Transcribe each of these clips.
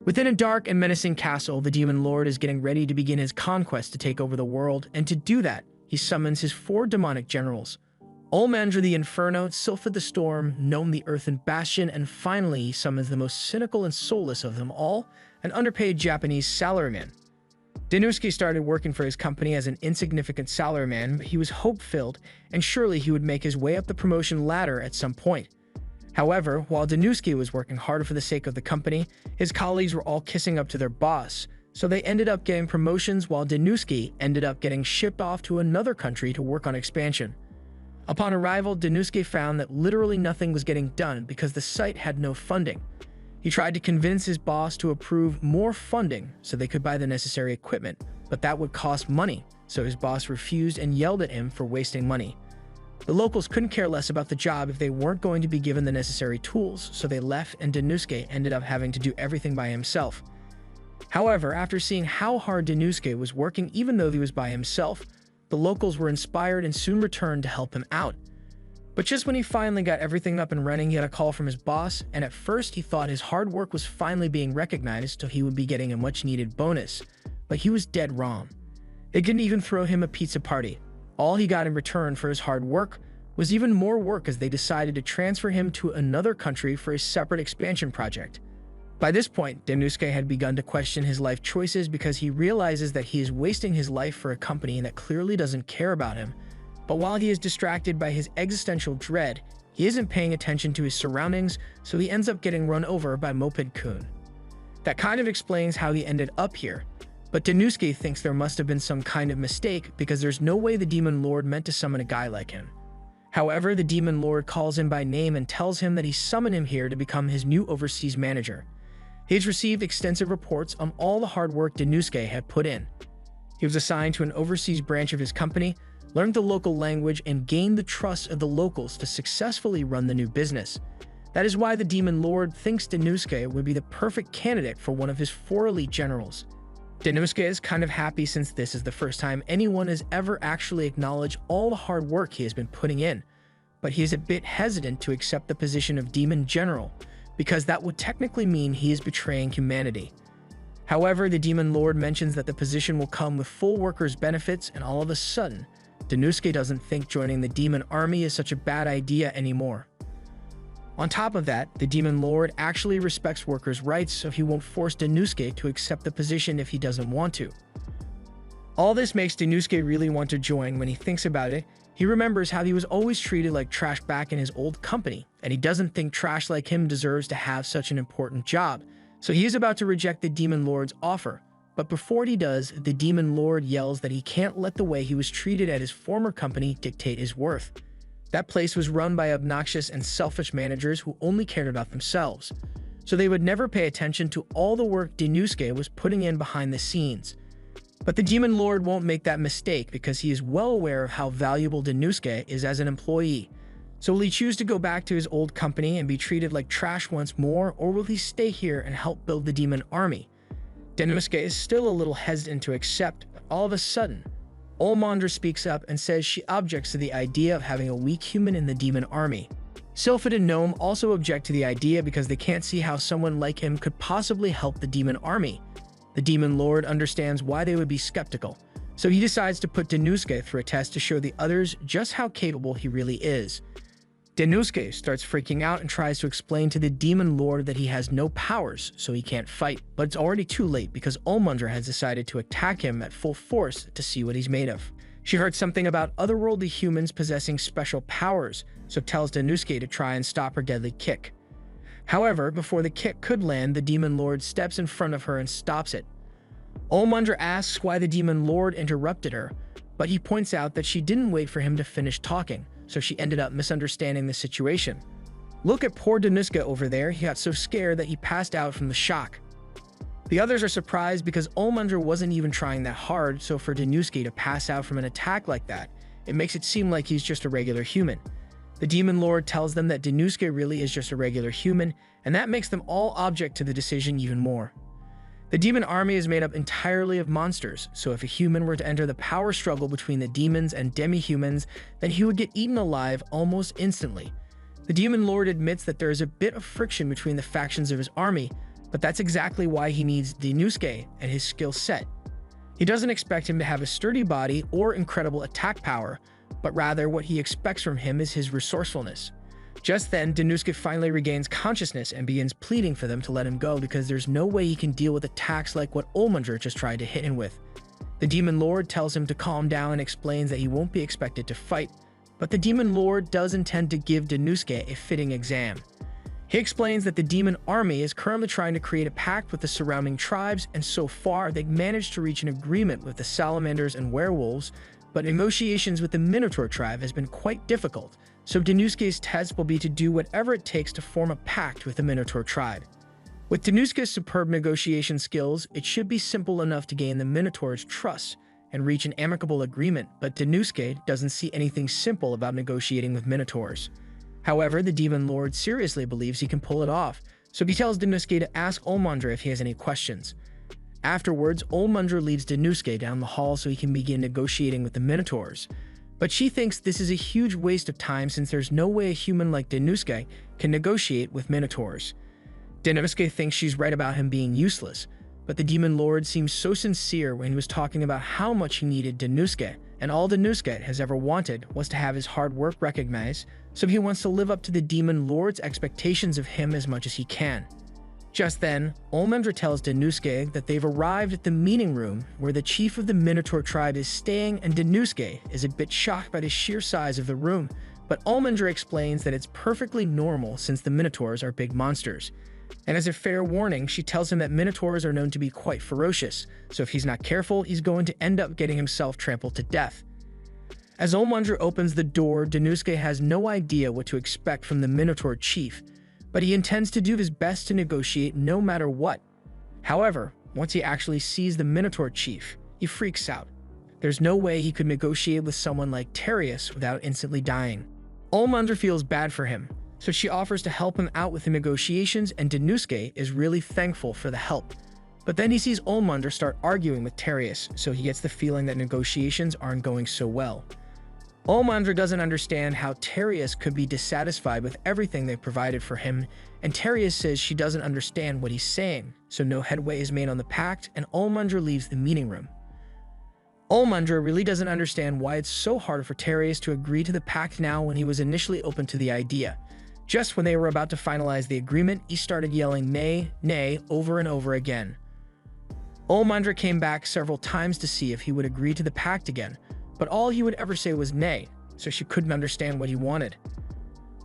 Within a dark and menacing castle, the Demon Lord is getting ready to begin his conquest to take over the world, and to do that, he summons his 4 demonic generals: Olmandra the Inferno, Sylphid the Storm, Gnome the Earthen Bastion, and finally he summons the most cynical and soulless of them all, an underpaid Japanese salaryman. Danusuke started working for his company as an insignificant salaryman, but he was hope-filled, and surely he would make his way up the promotion ladder at some point. However, while Danusuke was working hard for the sake of the company, his colleagues were all kissing up to their boss, so they ended up getting promotions while Danusuke ended up getting shipped off to another country to work on expansion. Upon arrival, Danusuke found that literally nothing was getting done because the site had no funding. He tried to convince his boss to approve more funding so they could buy the necessary equipment, but that would cost money, so his boss refused and yelled at him for wasting money. The locals couldn't care less about the job if they weren't going to be given the necessary tools, so they left and Danusuke ended up having to do everything by himself. However, after seeing how hard Danusuke was working even though he was by himself, the locals were inspired and soon returned to help him out. But just when he finally got everything up and running, he had a call from his boss, and at first he thought his hard work was finally being recognized, so he would be getting a much-needed bonus. But he was dead wrong. They didn't even throw him a pizza party. All he got in return for his hard work was even more work, as they decided to transfer him to another country for a separate expansion project. By this point, Danusuke had begun to question his life choices because he realizes that he is wasting his life for a company that clearly doesn't care about him. But while he is distracted by his existential dread, he isn't paying attention to his surroundings, so he ends up getting run over by Moped-kun. That kind of explains how he ended up here. But Danusuke thinks there must have been some kind of mistake because there's no way the Demon Lord meant to summon a guy like him. However, the Demon Lord calls him by name and tells him that he summoned him here to become his new overseas manager. He's received extensive reports on all the hard work Danusuke had put in. He was assigned to an overseas branch of his company, learned the local language, and gained the trust of the locals to successfully run the new business. That is why the Demon Lord thinks Danusuke would be the perfect candidate for one of his 4 elite generals. Danusuke is kind of happy since this is the first time anyone has ever actually acknowledged all the hard work he has been putting in, but he is a bit hesitant to accept the position of Demon General, because that would technically mean he is betraying humanity. However, the Demon Lord mentions that the position will come with full workers' benefits, and all of a sudden, Danusuke doesn't think joining the Demon Army is such a bad idea anymore. On top of that, the Demon Lord actually respects workers' rights, so he won't force Danusuke to accept the position if he doesn't want to. All this makes Danusuke really want to join. When he thinks about it, he remembers how he was always treated like trash back in his old company, and he doesn't think trash like him deserves to have such an important job, so he is about to reject the Demon Lord's offer. But before he does, the Demon Lord yells that he can't let the way he was treated at his former company dictate his worth. That place was run by obnoxious and selfish managers who only cared about themselves, so they would never pay attention to all the work Danusuke was putting in behind the scenes. But the Demon Lord won't make that mistake because he is well aware of how valuable Danusuke is as an employee. So will he choose to go back to his old company and be treated like trash once more, or will he stay here and help build the Demon Army? Danusuke is still a little hesitant to accept, but all of a sudden, Olmandra speaks up and says she objects to the idea of having a weak human in the Demon Army. Sylphid and Gnome also object to the idea because they can't see how someone like him could possibly help the Demon Army. The Demon Lord understands why they would be skeptical, so he decides to put Danusuke through a test to show the others just how capable he really is. Danusuke starts freaking out and tries to explain to the Demon Lord that he has no powers, so he can't fight, but it's already too late because Olmandra has decided to attack him at full force to see what he's made of. She heard something about otherworldly humans possessing special powers, so tells Danusuke to try and stop her deadly kick. However, before the kick could land, the Demon Lord steps in front of her and stops it. Olmandra asks why the Demon Lord interrupted her, but he points out that she didn't wait for him to finish talking, so she ended up misunderstanding the situation. Look at poor Danusuke over there, he got so scared that he passed out from the shock. The others are surprised because Olmandra wasn't even trying that hard, so for Danusuke to pass out from an attack like that, it makes it seem like he's just a regular human. The Demon Lord tells them that Danusuke really is just a regular human, and that makes them all object to the decision even more. The Demon Army is made up entirely of monsters, so if a human were to enter the power struggle between the demons and demi-humans, then he would get eaten alive almost instantly. The Demon Lord admits that there is a bit of friction between the factions of his army, But that's exactly why he needs Danusuke and his skill set. He doesn't expect him to have a sturdy body or incredible attack power, but rather what he expects from him is his resourcefulness. Just then, Danusuke finally regains consciousness and begins pleading for them to let him go because there's no way he can deal with attacks like what Olmundra just tried to hit him with. The Demon Lord tells him to calm down and explains that he won't be expected to fight, but the Demon Lord does intend to give Danusuke a fitting exam. He explains that the demon army is currently trying to create a pact with the surrounding tribes, and so far they've managed to reach an agreement with the salamanders and werewolves, but negotiations with the Minotaur tribe has been quite difficult, so Danusuke's test will be to do whatever it takes to form a pact with the Minotaur tribe. With Danusuke's superb negotiation skills, it should be simple enough to gain the Minotaur's trust and reach an amicable agreement, but Danusuke doesn't see anything simple about negotiating with Minotaurs. However, the Demon Lord seriously believes he can pull it off, so he tells Danusuke to ask Olmundra if he has any questions. Afterwards, Olmundra leads Danusuke down the hall so he can begin negotiating with the Minotaurs. But she thinks this is a huge waste of time since there's no way a human like Danusuke can negotiate with Minotaurs. Danusuke thinks she's right about him being useless, but the Demon Lord seems so sincere when he was talking about how much he needed Danusuke, and all Danusuke has ever wanted was to have his hard work recognized, so he wants to live up to the Demon Lord's expectations of him as much as he can. Just then, Olmundra tells Danusuke that they've arrived at the meeting room where the chief of the Minotaur tribe is staying, and Danusuke is a bit shocked by the sheer size of the room, but Olmundra explains that it's perfectly normal since the Minotaurs are big monsters. And as a fair warning, she tells him that Minotaurs are known to be quite ferocious, so if he's not careful, he's going to end up getting himself trampled to death. As Olmundra opens the door, Danusuke has no idea what to expect from the Minotaur chief, but he intends to do his best to negotiate no matter what. However, once he actually sees the Minotaur chief, he freaks out. There's no way he could negotiate with someone like Terius without instantly dying. Olmundra feels bad for him, so she offers to help him out with the negotiations, and Danusuke is really thankful for the help. But then he sees Olmundra start arguing with Terius, so he gets the feeling that negotiations aren't going so well. Olmundra doesn't understand how Terius could be dissatisfied with everything they provided for him, and Terius says she doesn't understand what he's saying, so no headway is made on the pact, and Olmundra leaves the meeting room. Olmundra really doesn't understand why it's so hard for Terius to agree to the pact now when he was initially open to the idea. Just when they were about to finalize the agreement, he started yelling "nay, nay" over and over again. Olmundra came back several times to see if he would agree to the pact again, but all he would ever say was "nay," so she couldn't understand what he wanted.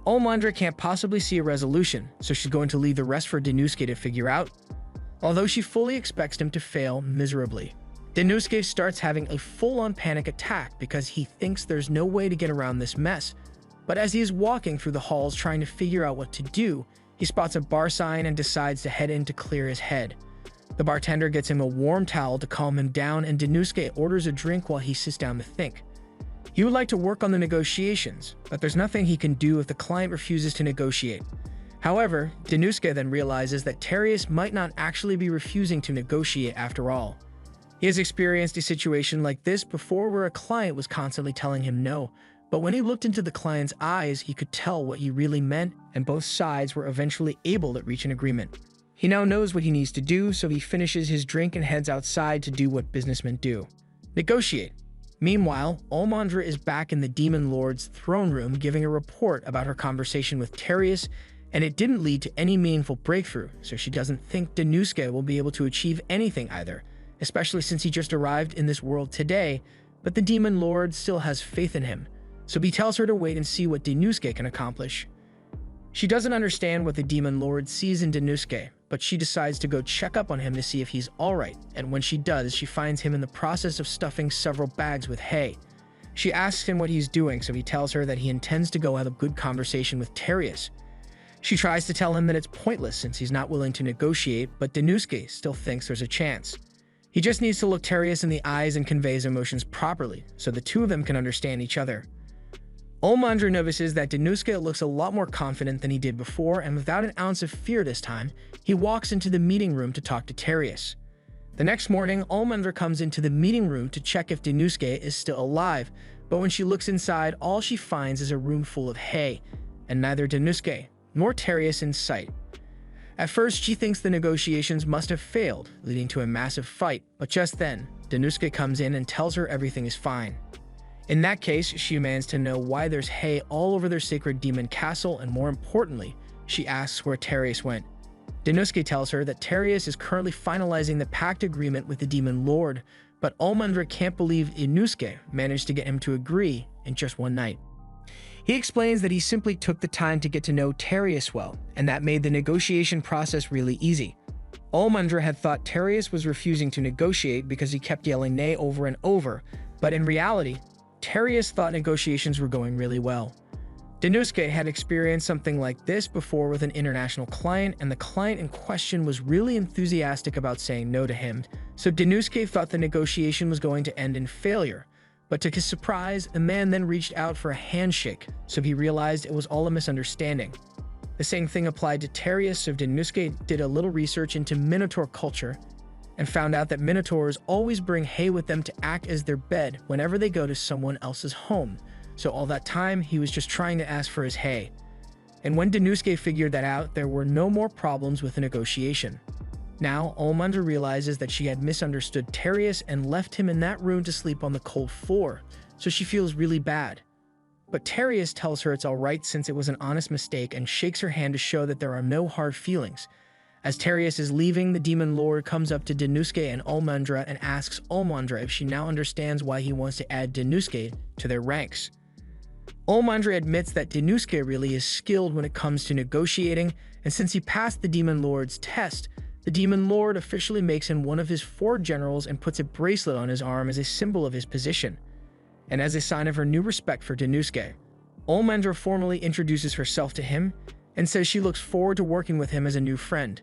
Olmundra can't possibly see a resolution, so she's going to leave the rest for Danusuke to figure out, although she fully expects him to fail miserably. Danusuke starts having a full-on panic attack because he thinks there's no way to get around this mess, but as he is walking through the halls trying to figure out what to do, he spots a bar sign and decides to head in to clear his head. The bartender gets him a warm towel to calm him down, and Danusuke orders a drink while he sits down to think. He would like to work on the negotiations, but there's nothing he can do if the client refuses to negotiate. However, Danusuke then realizes that Terius might not actually be refusing to negotiate after all. He has experienced a situation like this before where a client was constantly telling him no, but when he looked into the client's eyes, he could tell what he really meant, and both sides were eventually able to reach an agreement. He now knows what he needs to do, so he finishes his drink and heads outside to do what businessmen do: negotiate. Meanwhile, Olmundra is back in the Demon Lord's throne room giving a report about her conversation with Terius, and it didn't lead to any meaningful breakthrough, so she doesn't think Danusuke will be able to achieve anything either, especially since he just arrived in this world today, but the Demon Lord still has faith in him, so he tells her to wait and see what Danusuke can accomplish. She doesn't understand what the Demon Lord sees in Danusuke, but she decides to go check up on him to see if he's alright, and when she does, she finds him in the process of stuffing several bags with hay. She asks him what he's doing, so he tells her that he intends to go have a good conversation with Terius. She tries to tell him that it's pointless since he's not willing to negotiate, but Danusuke still thinks there's a chance. He just needs to look Terius in the eyes and convey his emotions properly, so the two of them can understand each other. Olmundra notices that Danusuke looks a lot more confident than he did before, and without an ounce of fear this time, he walks into the meeting room to talk to Terius. The next morning, Olmundra comes into the meeting room to check if Danusuke is still alive, but when she looks inside, all she finds is a room full of hay, and neither Danusuke nor Terius in sight. At first, she thinks the negotiations must have failed, leading to a massive fight, but just then, Danusuke comes in and tells her everything is fine. In that case, she demands to know why there's hay all over their sacred demon castle, and more importantly, she asks where Terius went. Danusuke tells her that Terius is currently finalizing the pact agreement with the Demon Lord, but Olmundra can't believe Inosuke managed to get him to agree in just one night. He explains that he simply took the time to get to know Terius well, and that made the negotiation process really easy. Olmundra had thought Terius was refusing to negotiate because he kept yelling nay over and over, but in reality, Terius thought negotiations were going really well. Danusuke had experienced something like this before with an international client, and the client in question was really enthusiastic about saying no to him, so Danusuke thought the negotiation was going to end in failure. But to his surprise, the man then reached out for a handshake, so he realized it was all a misunderstanding. The same thing applied to Terius, so Danusuke did a little research into Minotaur culture and found out that Minotaurs always bring hay with them to act as their bed whenever they go to someone else's home. So all that time, he was just trying to ask for his hay. And when Danusuke figured that out, there were no more problems with the negotiation. Now, Olmundra realizes that she had misunderstood Terius and left him in that room to sleep on the cold floor, so she feels really bad. But Terius tells her it's alright since it was an honest mistake and shakes her hand to show that there are no hard feelings. As Terius is leaving, the Demon Lord comes up to Danusuke and Olmundra and asks Olmundra if she now understands why he wants to add Danusuke to their ranks. Olmundra admits that Danusuke really is skilled when it comes to negotiating, and since he passed the Demon Lord's test, the Demon Lord officially makes him one of his 4 generals and puts a bracelet on his arm as a symbol of his position. And as a sign of her new respect for Danusuke, Olmundra formally introduces herself to him and says she looks forward to working with him as a new friend.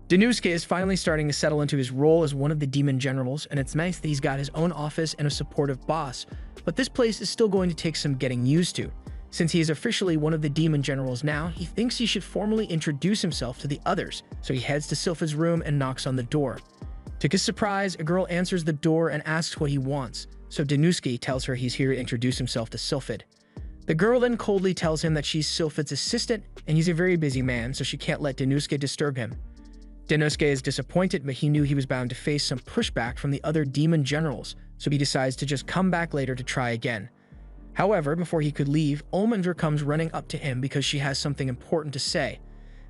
Danusuke is finally starting to settle into his role as one of the demon generals, and it's nice that he's got his own office and a supportive boss, but this place is still going to take some getting used to. Since he is officially one of the demon generals now, he thinks he should formally introduce himself to the others, so he heads to Sylpha's room and knocks on the door. To his surprise, a girl answers the door and asks what he wants, so Danusuke tells her he's here to introduce himself to Sylphid. The girl then coldly tells him that she's Sylphid's assistant, and he's a very busy man, so she can't let Danusuke disturb him. Danusuke is disappointed, but he knew he was bound to face some pushback from the other demon generals, so he decides to just come back later to try again. However, before he could leave, Olmundra comes running up to him because she has something important to say.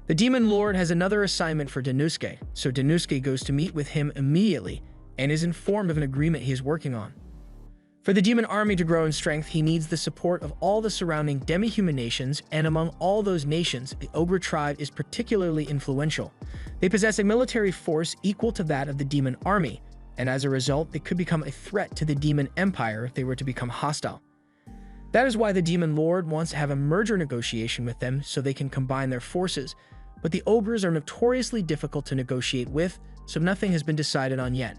The Demon Lord has another assignment for Danusuke, so Danusuke goes to meet with him immediately and is informed of an agreement he is working on. For the demon army to grow in strength, he needs the support of all the surrounding demi-human nations, and among all those nations, the Ogre tribe is particularly influential. They possess a military force equal to that of the demon army, and as a result, they could become a threat to the demon empire if they were to become hostile. That is why the Demon Lord wants to have a merger negotiation with them so they can combine their forces, but the ogres are notoriously difficult to negotiate with, so nothing has been decided on yet.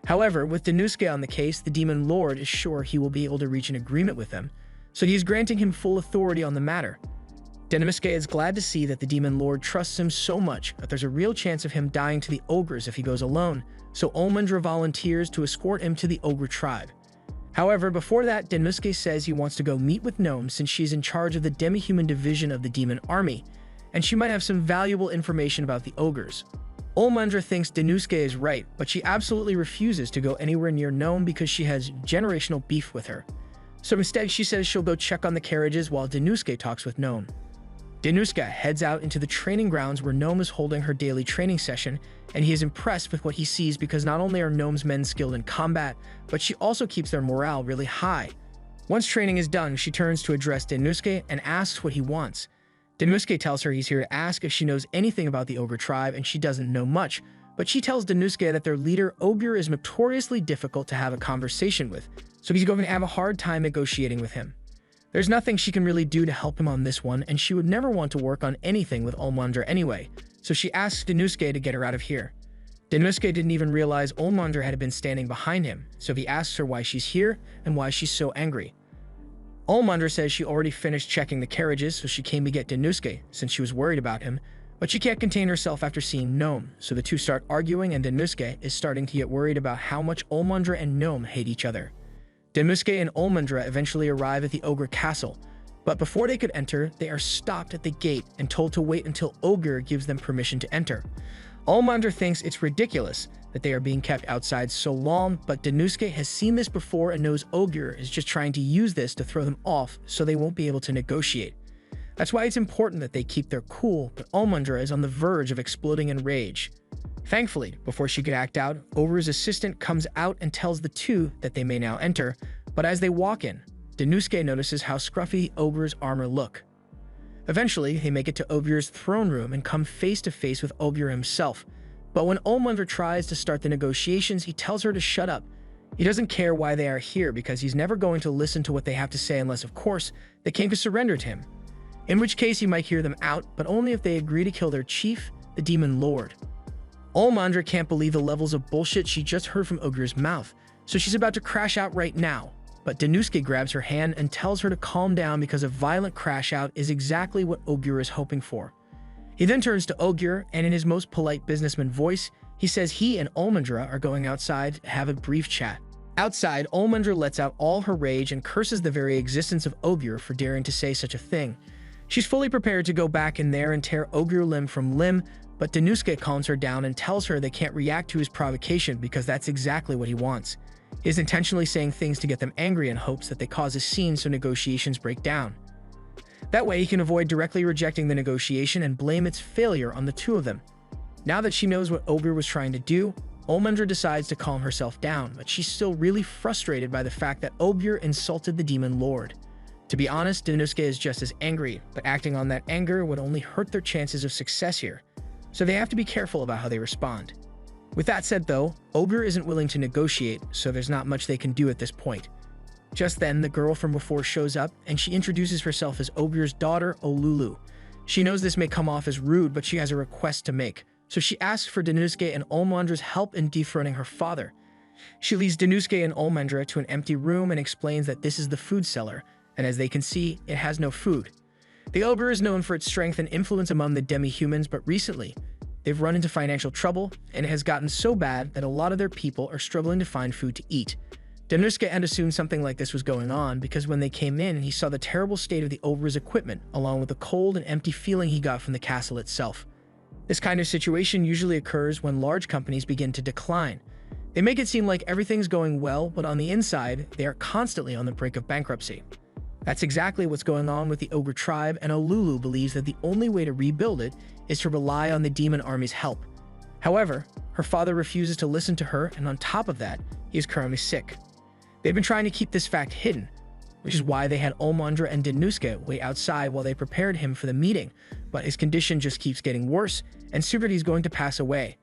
However, with Danusuke on the case, the Demon Lord is sure he will be able to reach an agreement with them, so he is granting him full authority on the matter. Danusuke is glad to see that the Demon Lord trusts him so much that there's a real chance of him dying to the ogres if he goes alone, so Olmundra volunteers to escort him to the ogre tribe. However, before that, Danusuke says he wants to go meet with Gnome since she's in charge of the demi-human division of the demon army, and she might have some valuable information about the ogres. Olmundra thinks Danusuke is right, but she absolutely refuses to go anywhere near Gnome because she has generational beef with her. So instead, she says she'll go check on the carriages while Danusuke talks with Gnome. Danusuke heads out into the training grounds where Gnome is holding her daily training session, and he is impressed with what he sees because not only are Gnome's men skilled in combat, but she also keeps their morale really high. Once training is done, she turns to address Danusuke and asks what he wants. Danusuke tells her he's here to ask if she knows anything about the Ogre tribe, and she doesn't know much, but she tells Danusuke that their leader, Ogre, is notoriously difficult to have a conversation with, so he's going to have a hard time negotiating with him. There's nothing she can really do to help him on this one, and she would never want to work on anything with Olmundra anyway, so she asks Danusuke to get her out of here. Danusuke didn't even realize Olmundra had been standing behind him, so he asks her why she's here and why she's so angry. Olmundra says she already finished checking the carriages, so she came to get Danusuke since she was worried about him, but she can't contain herself after seeing Gnome, so the two start arguing, and Danusuke is starting to get worried about how much Olmundra and Gnome hate each other. Danusuke and Olmundra eventually arrive at the Ogre Castle. But before they could enter, they are stopped at the gate and told to wait until Ogier gives them permission to enter. Olmander thinks it's ridiculous that they are being kept outside so long, but Danuske has seen this before and knows Ogier is just trying to use this to throw them off so they won't be able to negotiate. That's why it's important that they keep their cool, but Olmander is on the verge of exploding in rage. Thankfully, before she could act out, Ogier's assistant comes out and tells the two that they may now enter, but as they walk in, Danuske notices how scruffy Ogier's armor look. Eventually, they make it to Ogier's throne room and come face to face with Ogier himself. But when Olmander tries to start the negotiations, he tells her to shut up. He doesn't care why they are here because he's never going to listen to what they have to say unless, of course, they came to surrender to him. In which case he might hear them out, but only if they agree to kill their chief, the Demon Lord. Olmander can't believe the levels of bullshit she just heard from Ogier's mouth, so she's about to crash out right now. But Danuske grabs her hand and tells her to calm down because a violent crash out is exactly what Ogier is hoping for. He then turns to Ogier, and in his most polite businessman voice, he says he and Olmander are going outside to have a brief chat. Outside, Olmander lets out all her rage and curses the very existence of Ogier for daring to say such a thing. She's fully prepared to go back in there and tear Ogier limb from limb, but Danuske calms her down and tells her they can't react to his provocation because that's exactly what he wants. He is intentionally saying things to get them angry in hopes that they cause a scene so negotiations break down. That way he can avoid directly rejecting the negotiation and blame its failure on the two of them. Now that she knows what Ogier was trying to do, Olmander decides to calm herself down, but she's still really frustrated by the fact that Ogier insulted the Demon Lord. To be honest, Danuske is just as angry, but acting on that anger would only hurt their chances of success here, so they have to be careful about how they respond. With that said though, Ogier isn't willing to negotiate, so there's not much they can do at this point. Just then, the girl from before shows up, and she introduces herself as Ogier's daughter, Olulu. She knows this may come off as rude, but she has a request to make, so she asks for Danuske and Olmander's help in dethroning her father. She leads Danuske and Olmander to an empty room and explains that this is the food cellar, and as they can see, it has no food. The Ogier is known for its strength and influence among the demi-humans, but recently, they've run into financial trouble, and it has gotten so bad that a lot of their people are struggling to find food to eat. Danuske had assumed something like this was going on because when they came in, he saw the terrible state of the Ogier's equipment, along with the cold and empty feeling he got from the castle itself. This kind of situation usually occurs when large companies begin to decline. They make it seem like everything's going well, but on the inside, they are constantly on the brink of bankruptcy. That's exactly what's going on with the Ogier tribe, and Olulu believes that the only way to rebuild it is to rely on the demon army's help. However, her father refuses to listen to her, and on top of that, he is currently sick. They've been trying to keep this fact hidden, which is why they had Olmander and Danuske wait outside while they prepared him for the meeting, but his condition just keeps getting worse, and soon he's going to pass away.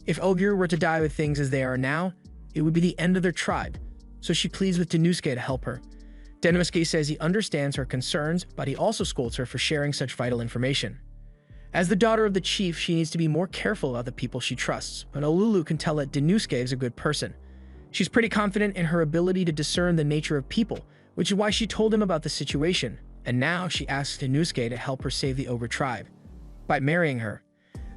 If Ogier were to die with things as they are now, it would be the end of their tribe, so she pleads with Danuske to help her. Danuske says he understands her concerns, but he also scolds her for sharing such vital information. As the daughter of the chief, she needs to be more careful about the people she trusts, but Olulu can tell that Danuske is a good person. She's pretty confident in her ability to discern the nature of people, which is why she told him about the situation, and now she asks Danuske to help her save the Ogier tribe by marrying her.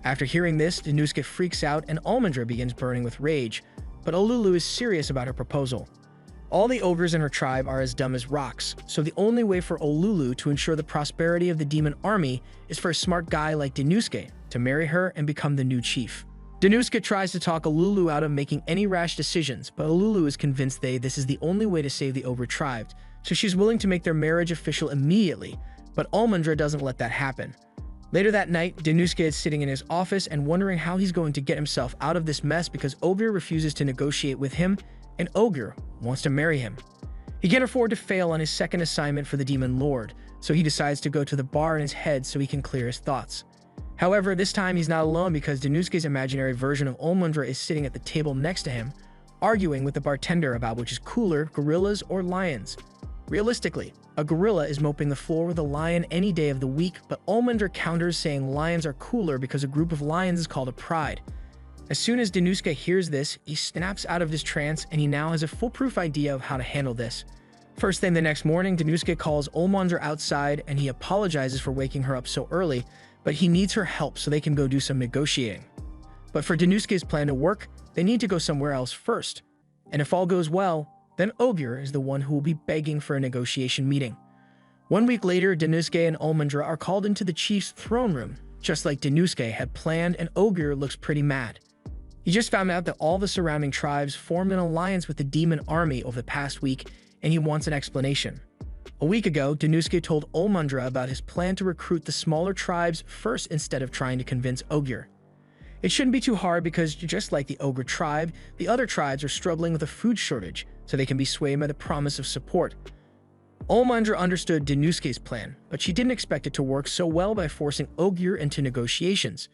After hearing this, Danuske freaks out and Olmander begins burning with rage, but Olulu is serious about her proposal. All the Ogiers in her tribe are as dumb as rocks, so the only way for Olulu to ensure the prosperity of the demon army is for a smart guy like Danuske to marry her and become the new chief. Danuske tries to talk Olulu out of making any rash decisions, but Olulu is convinced this is the only way to save the Ogier tribe, so she's willing to make their marriage official immediately, but Olmander doesn't let that happen. Later that night, Danuske is sitting in his office and wondering how he's going to get himself out of this mess because Ogier refuses to negotiate with him, and Ogier wants to marry him. He can't afford to fail on his second assignment for the Demon Lord, so he decides to go to the bar in his head so he can clear his thoughts. However, this time he's not alone because Danuske's imaginary version of Olmander is sitting at the table next to him, arguing with the bartender about which is cooler, gorillas or lions. Realistically, a gorilla is moping the floor with a lion any day of the week, but Olmander counters saying lions are cooler because a group of lions is called a pride. As soon as Danuske hears this, he snaps out of his trance and he now has a foolproof idea of how to handle this. First thing the next morning, Danuske calls Olmander outside and he apologizes for waking her up so early, but he needs her help so they can go do some negotiating. But for Danuske's plan to work, they need to go somewhere else first. And if all goes well, then Ogier is the one who will be begging for a negotiation meeting. 1 week later, Danuske and Olmundra are called into the chief's throne room, just like Danuske had planned, and Ogier looks pretty mad. He just found out that all the surrounding tribes formed an alliance with the demon army over the past week, and he wants an explanation. A week ago, Danuske told Olmundra about his plan to recruit the smaller tribes first instead of trying to convince Ogier. It shouldn't be too hard because just like the Ogre tribe, the other tribes are struggling with a food shortage, so they can be swayed by the promise of support. Olmundra understood Danuske's plan, but she didn't expect it to work so well by forcing Ogier into negotiations.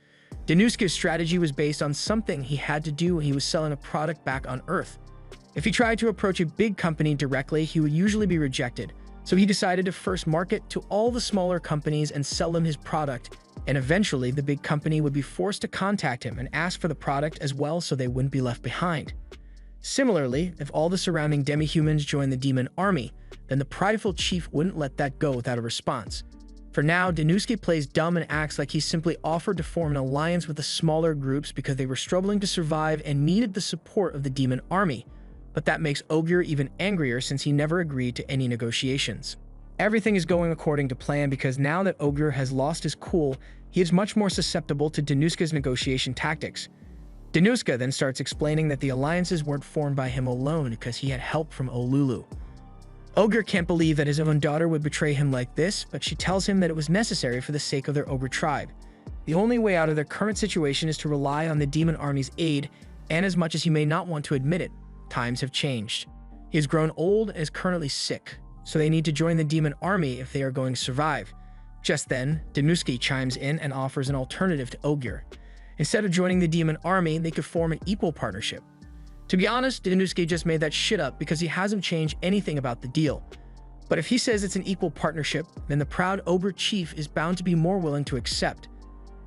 Danuske's strategy was based on something he had to do when he was selling a product back on Earth. If he tried to approach a big company directly, he would usually be rejected, so he decided to first market to all the smaller companies and sell them his product, and eventually the big company would be forced to contact him and ask for the product as well so they wouldn't be left behind. Similarly, if all the surrounding demi-humans joined the demon army, then the prideful chief wouldn't let that go without a response. For now, Danuske plays dumb and acts like he simply offered to form an alliance with the smaller groups because they were struggling to survive and needed the support of the demon army. But that makes Ogier even angrier since he never agreed to any negotiations. Everything is going according to plan because now that Ogier has lost his cool, he is much more susceptible to Danuske's negotiation tactics. Danuske then starts explaining that the alliances weren't formed by him alone because he had help from Olulu. Ogier can't believe that his own daughter would betray him like this, but she tells him that it was necessary for the sake of their Ogre tribe. The only way out of their current situation is to rely on the demon army's aid, and as much as he may not want to admit it, times have changed. He has grown old and is currently sick, so they need to join the demon army if they are going to survive. Just then, Danuske chimes in and offers an alternative to Ogier. Instead of joining the demon army, they could form an equal partnership. To be honest, Danuske just made that shit up because he hasn't changed anything about the deal. But if he says it's an equal partnership, then the proud Ogre chief is bound to be more willing to accept.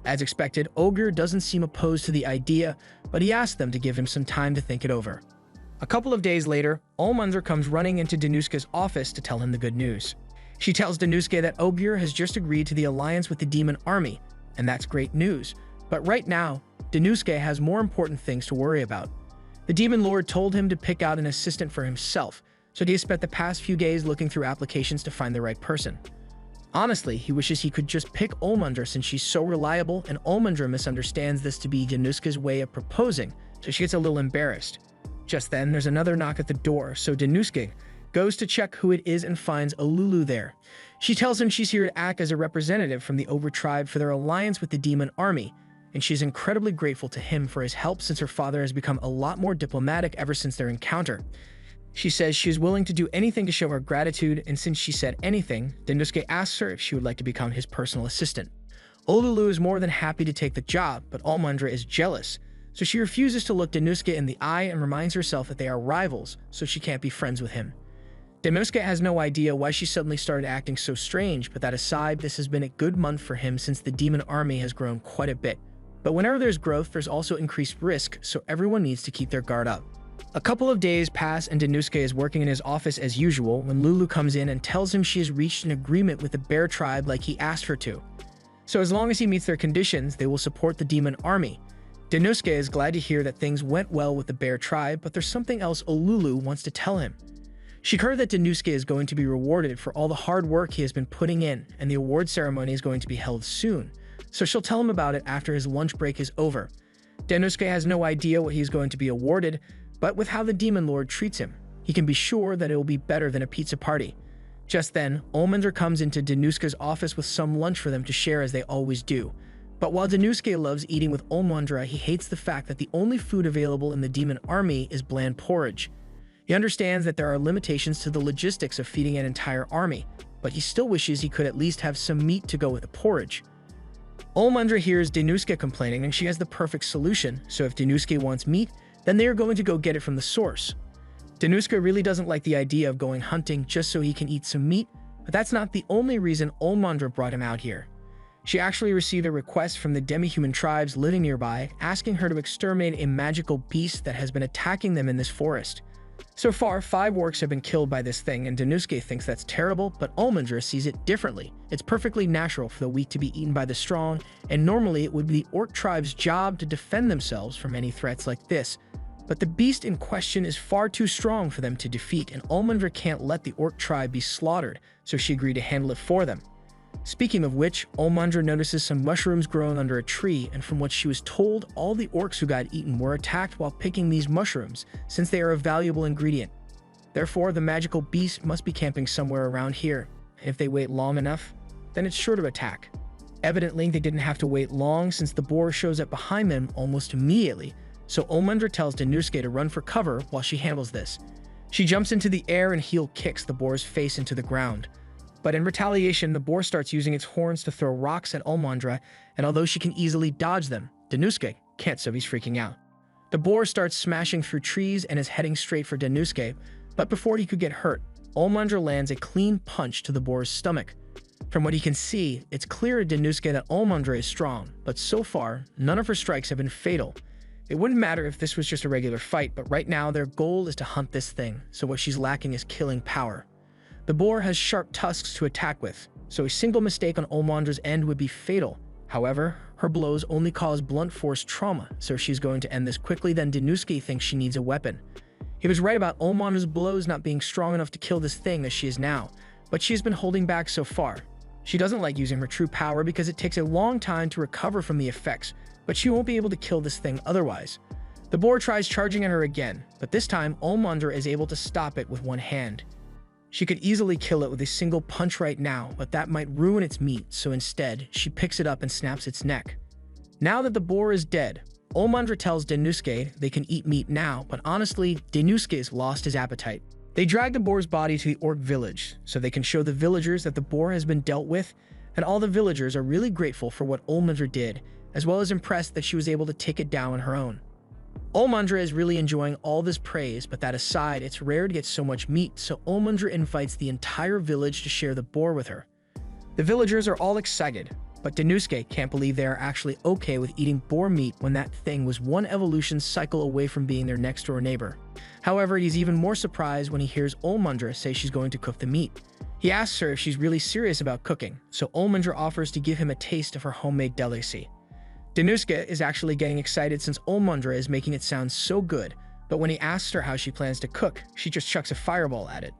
As expected, Ogier doesn't seem opposed to the idea, but he asks them to give him some time to think it over. A couple of days later, Olmundra comes running into Danuske's office to tell him the good news. She tells Danuske that Ogier has just agreed to the alliance with the demon army, and that's great news. But right now, Danuske has more important things to worry about. The demon lord told him to pick out an assistant for himself, so he has spent the past few days looking through applications to find the right person. Honestly, he wishes he could just pick Olmundra since she's so reliable, and Olmundra misunderstands this to be Danuske's way of proposing, so she gets a little embarrassed. Just then, there's another knock at the door, so Danuske goes to check who it is and finds Olulu there. She tells him she's here to act as a representative from the Ogre tribe for their alliance with the demon army, and she's incredibly grateful to him for his help since her father has become a lot more diplomatic ever since their encounter. She says she is willing to do anything to show her gratitude, and since she said anything, Danuske asks her if she would like to become his personal assistant. Olulu is more than happy to take the job, but Olmundra is jealous, so she refuses to look Danuske in the eye and reminds herself that they are rivals, so she can't be friends with him. Danuske has no idea why she suddenly started acting so strange, but that aside, this has been a good month for him since the demon army has grown quite a bit. But whenever there's growth, there's also increased risk, so everyone needs to keep their guard up. A couple of days pass and Danuske is working in his office as usual when Lulu comes in and tells him she has reached an agreement with the bear tribe like he asked her to. So as long as he meets their conditions, they will support the demon army. Danuske is glad to hear that things went well with the bear tribe, but there's something else Olulu wants to tell him. She heard that Danuske is going to be rewarded for all the hard work he has been putting in, and the award ceremony is going to be held soon, so she'll tell him about it after his lunch break is over. Danuske has no idea what he's going to be awarded, but with how the demon lord treats him, he can be sure that it will be better than a pizza party. Just then, Olmundra comes into Danuske's office with some lunch for them to share as they always do. But while Danuske loves eating with Olmundra, he hates the fact that the only food available in the demon army is bland porridge. He understands that there are limitations to the logistics of feeding an entire army, but he still wishes he could at least have some meat to go with the porridge. Olmundra hears Danuske complaining and she has the perfect solution, so if Danuske wants meat, then they are going to go get it from the source. Danuske really doesn't like the idea of going hunting just so he can eat some meat, but that's not the only reason Olmundra brought him out here. She actually received a request from the demi-human tribes living nearby, asking her to exterminate a magical beast that has been attacking them in this forest. So far, 5 orcs have been killed by this thing, and Danuske thinks that's terrible, but Olmundra sees it differently. It's perfectly natural for the weak to be eaten by the strong, and normally it would be the orc tribe's job to defend themselves from any threats like this. But the beast in question is far too strong for them to defeat, and Olmundra can't let the orc tribe be slaughtered, so she agreed to handle it for them. Speaking of which, Olmundra notices some mushrooms growing under a tree, and from what she was told, all the orcs who got eaten were attacked while picking these mushrooms, since they are a valuable ingredient. Therefore, the magical beast must be camping somewhere around here, and if they wait long enough, then it's sure to attack. Evidently, they didn't have to wait long since the boar shows up behind them almost immediately, so Olmundra tells Danuske to run for cover while she handles this. She jumps into the air and heel kicks the boar's face into the ground. But in retaliation, the boar starts using its horns to throw rocks at Olmundra, and although she can easily dodge them, Danuske can't, so he's freaking out. The boar starts smashing through trees and is heading straight for Danuske, but before he could get hurt, Olmundra lands a clean punch to the boar's stomach. From what he can see, it's clear to Danuske that Olmundra is strong, but so far, none of her strikes have been fatal. It wouldn't matter if this was just a regular fight, but right now their goal is to hunt this thing, so what she's lacking is killing power. The boar has sharp tusks to attack with, so a single mistake on Olmundra's end would be fatal. However, her blows only cause blunt force trauma, so she's going to end this quickly. Then Danuske thinks she needs a weapon. He was right about Olmundra's blows not being strong enough to kill this thing as she is now, but she has been holding back so far. She doesn't like using her true power because it takes a long time to recover from the effects, but she won't be able to kill this thing otherwise. The boar tries charging at her again, but this time Olmundra is able to stop it with one hand. She could easily kill it with a single punch right now, but that might ruin its meat, so instead, she picks it up and snaps its neck. Now that the boar is dead, Olmundra tells Danuske they can eat meat now, but honestly, Danuske's lost his appetite. They drag the boar's body to the orc village, so they can show the villagers that the boar has been dealt with, and all the villagers are really grateful for what Olmundra did, as well as impressed that she was able to take it down on her own. Olmundra is really enjoying all this praise, but that aside, it's rare to get so much meat, so Olmundra invites the entire village to share the boar with her. The villagers are all excited, but Danuske can't believe they are actually okay with eating boar meat when that thing was one evolution cycle away from being their next-door neighbor. However, he's even more surprised when he hears Olmundra say she's going to cook the meat. He asks her if she's really serious about cooking, so Olmundra offers to give him a taste of her homemade delicacy. Danuske is actually getting excited since Olmundra is making it sound so good, but when he asks her how she plans to cook, she just chucks a fireball at it.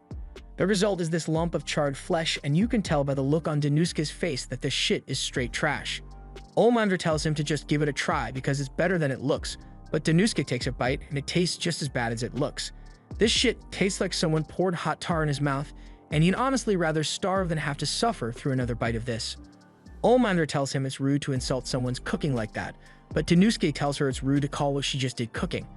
The result is this lump of charred flesh, and you can tell by the look on Danuske's face that this shit is straight trash. Olmundra tells him to just give it a try because it's better than it looks, but Danuske takes a bite and it tastes just as bad as it looks. This shit tastes like someone poured hot tar in his mouth, and he'd honestly rather starve than have to suffer through another bite of this. Olmundra tells him it's rude to insult someone's cooking like that, but Danuske tells her it's rude to call what she just did cooking.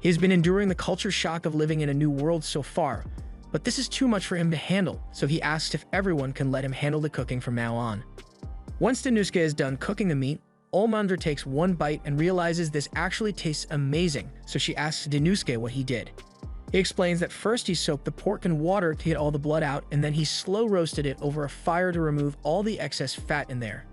He has been enduring the culture shock of living in a new world so far, but this is too much for him to handle, so he asks if everyone can let him handle the cooking from now on. Once Danuske is done cooking the meat, Olmundra takes one bite and realizes this actually tastes amazing, so she asks Danuske what he did. He explains that first he soaked the pork in water to get all the blood out, and then he slow roasted it over a fire to remove all the excess fat in there.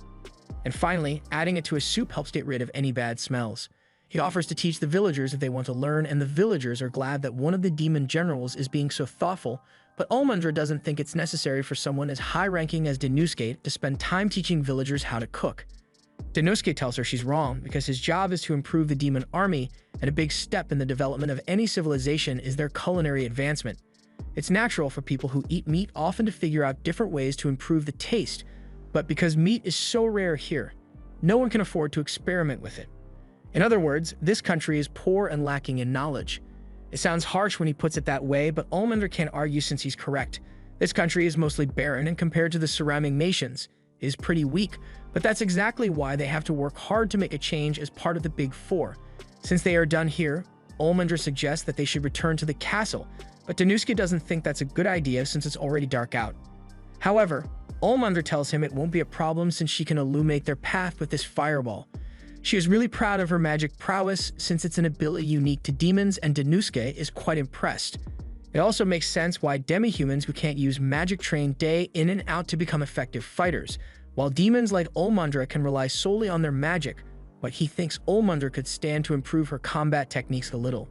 And finally, adding it to a soup helps get rid of any bad smells. He offers to teach the villagers if they want to learn, and the villagers are glad that one of the demon generals is being so thoughtful, but Olmundra doesn't think it's necessary for someone as high-ranking as Danuske to spend time teaching villagers how to cook. Danuske tells her she's wrong because his job is to improve the demon army, and a big step in the development of any civilization is their culinary advancement. It's natural for people who eat meat often to figure out different ways to improve the taste, but because meat is so rare here, no one can afford to experiment with it. In other words, this country is poor and lacking in knowledge. It sounds harsh when he puts it that way, but Olmundra can't argue since he's correct. This country is mostly barren, and compared to the surrounding nations, is pretty weak, but that's exactly why they have to work hard to make a change as part of the Big Four. Since they are done here, Olmundra suggests that they should return to the castle, but Danuske doesn't think that's a good idea since it's already dark out. However, Olmundra tells him it won't be a problem since she can illuminate their path with this fireball. She is really proud of her magic prowess since it's an ability unique to demons, and Danuske is quite impressed. It also makes sense why demi-humans who can't use magic train day in and out to become effective fighters, while demons like Olmundra can rely solely on their magic, but he thinks Olmundra could stand to improve her combat techniques a little.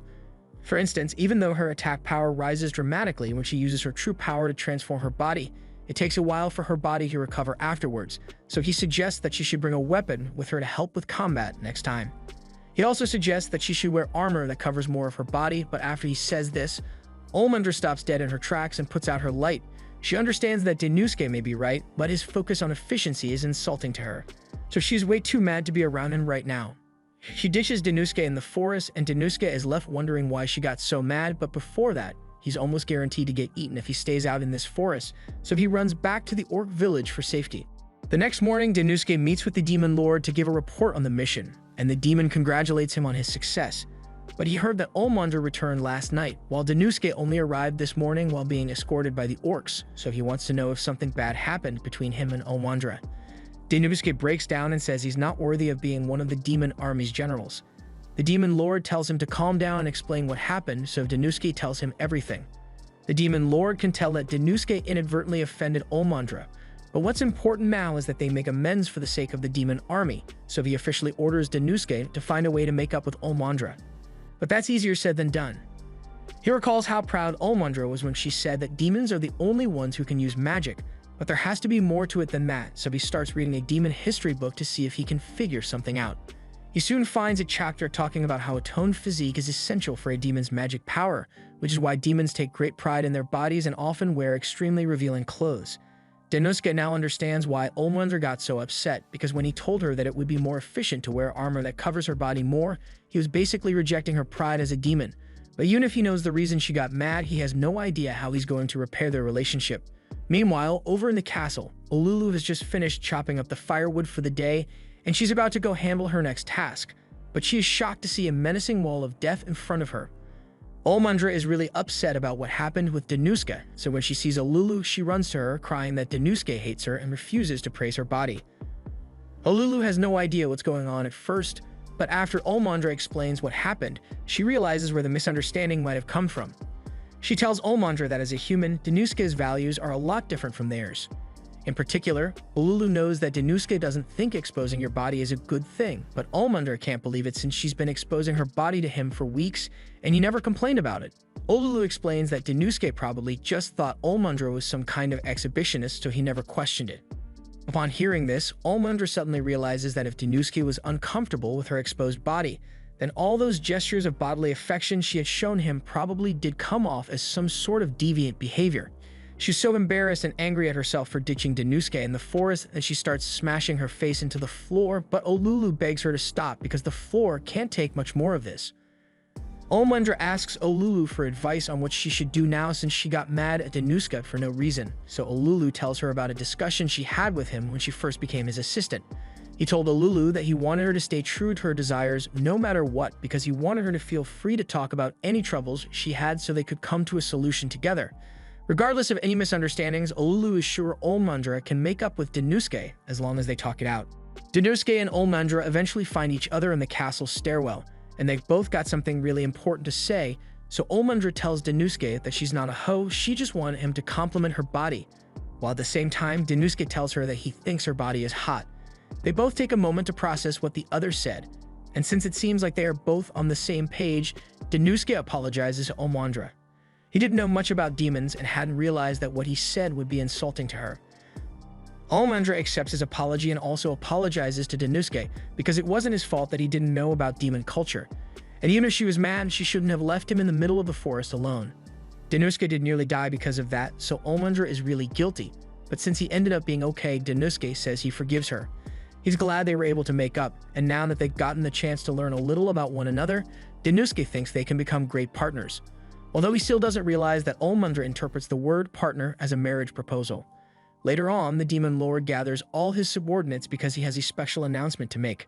For instance, even though her attack power rises dramatically when she uses her true power to transform her body, it takes a while for her body to recover afterwards, so he suggests that she should bring a weapon with her to help with combat next time. He also suggests that she should wear armor that covers more of her body, but after he says this, Olmandra stops dead in her tracks and puts out her light. She understands that Denuske may be right, but his focus on efficiency is insulting to her, so she's way too mad to be around him right now. She ditches Denuske in the forest, and Denuske is left wondering why she got so mad, but before that, he's almost guaranteed to get eaten if he stays out in this forest, so he runs back to the orc village for safety. The next morning, Denuske meets with the Demon Lord to give a report on the mission, and the demon congratulates him on his success. But he heard that Olmandra returned last night, while Denuske only arrived this morning while being escorted by the orcs, so he wants to know if something bad happened between him and Olmandra. Denuske breaks down and says he's not worthy of being one of the demon army's generals. The Demon Lord tells him to calm down and explain what happened, so Denuske tells him everything. The Demon Lord can tell that Denuske inadvertently offended Olmandra, but what's important now is that they make amends for the sake of the demon army, so he officially orders Denuske to find a way to make up with Olmandra. But that's easier said than done. He recalls how proud Olmandra was when she said that demons are the only ones who can use magic, but there has to be more to it than that, so he starts reading a demon history book to see if he can figure something out. He soon finds a chapter talking about how a toned physique is essential for a demon's magic power, which is why demons take great pride in their bodies and often wear extremely revealing clothes. Denuske now understands why Olmandra got so upset, because when he told her that it would be more efficient to wear armor that covers her body more, he was basically rejecting her pride as a demon. But even if he knows the reason she got mad, he has no idea how he's going to repair their relationship. Meanwhile, over in the castle, Olulu has just finished chopping up the firewood for the day, and she's about to go handle her next task, but she is shocked to see a menacing wall of death in front of her. Olmandra is really upset about what happened with Denuske, so when she sees Olulu, she runs to her, crying that Denuske hates her and refuses to praise her body. Olulu has no idea what's going on at first, but after Olmandra explains what happened, she realizes where the misunderstanding might have come from. She tells Olmandra that as a human, Denuske's values are a lot different from theirs. In particular, Olulu knows that Denuske doesn't think exposing your body is a good thing, but Olmandra can't believe it since she's been exposing her body to him for weeks, and he never complained about it. Olulu explains that Denuske probably just thought Olmandra was some kind of exhibitionist, so he never questioned it. Upon hearing this, Olmandra suddenly realizes that if Denuske was uncomfortable with her exposed body, then all those gestures of bodily affection she had shown him probably did come off as some sort of deviant behavior. She's so embarrassed and angry at herself for ditching Denuske in the forest that she starts smashing her face into the floor, but Olulu begs her to stop because the floor can't take much more of this. Olmandra asks Olulu for advice on what she should do now since she got mad at Denuske for no reason, so Olulu tells her about a discussion she had with him when she first became his assistant. He told Olulu that he wanted her to stay true to her desires no matter what because he wanted her to feel free to talk about any troubles she had so they could come to a solution together. Regardless of any misunderstandings, Olulu is sure Olmandra can make up with Denuske as long as they talk it out. Denuske and Olmandra eventually find each other in the castle stairwell, and they've both got something really important to say, so Olmandra tells Denuske that she's not a hoe, she just wanted him to compliment her body, while at the same time, Denuske tells her that he thinks her body is hot. They both take a moment to process what the other said, and since it seems like they are both on the same page, Denuske apologizes to Olmandra. He didn't know much about demons and hadn't realized that what he said would be insulting to her. Olmandra accepts his apology and also apologizes to Denuske because it wasn't his fault that he didn't know about demon culture. And even if she was mad, she shouldn't have left him in the middle of the forest alone. Denuske did nearly die because of that, so Olmandra is really guilty. But since he ended up being okay, Denuske says he forgives her. He's glad they were able to make up, and now that they've gotten the chance to learn a little about one another, Denuske thinks they can become great partners. Although he still doesn't realize that Olmandra interprets the word partner as a marriage proposal. Later on, the Demon Lord gathers all his subordinates because he has a special announcement to make.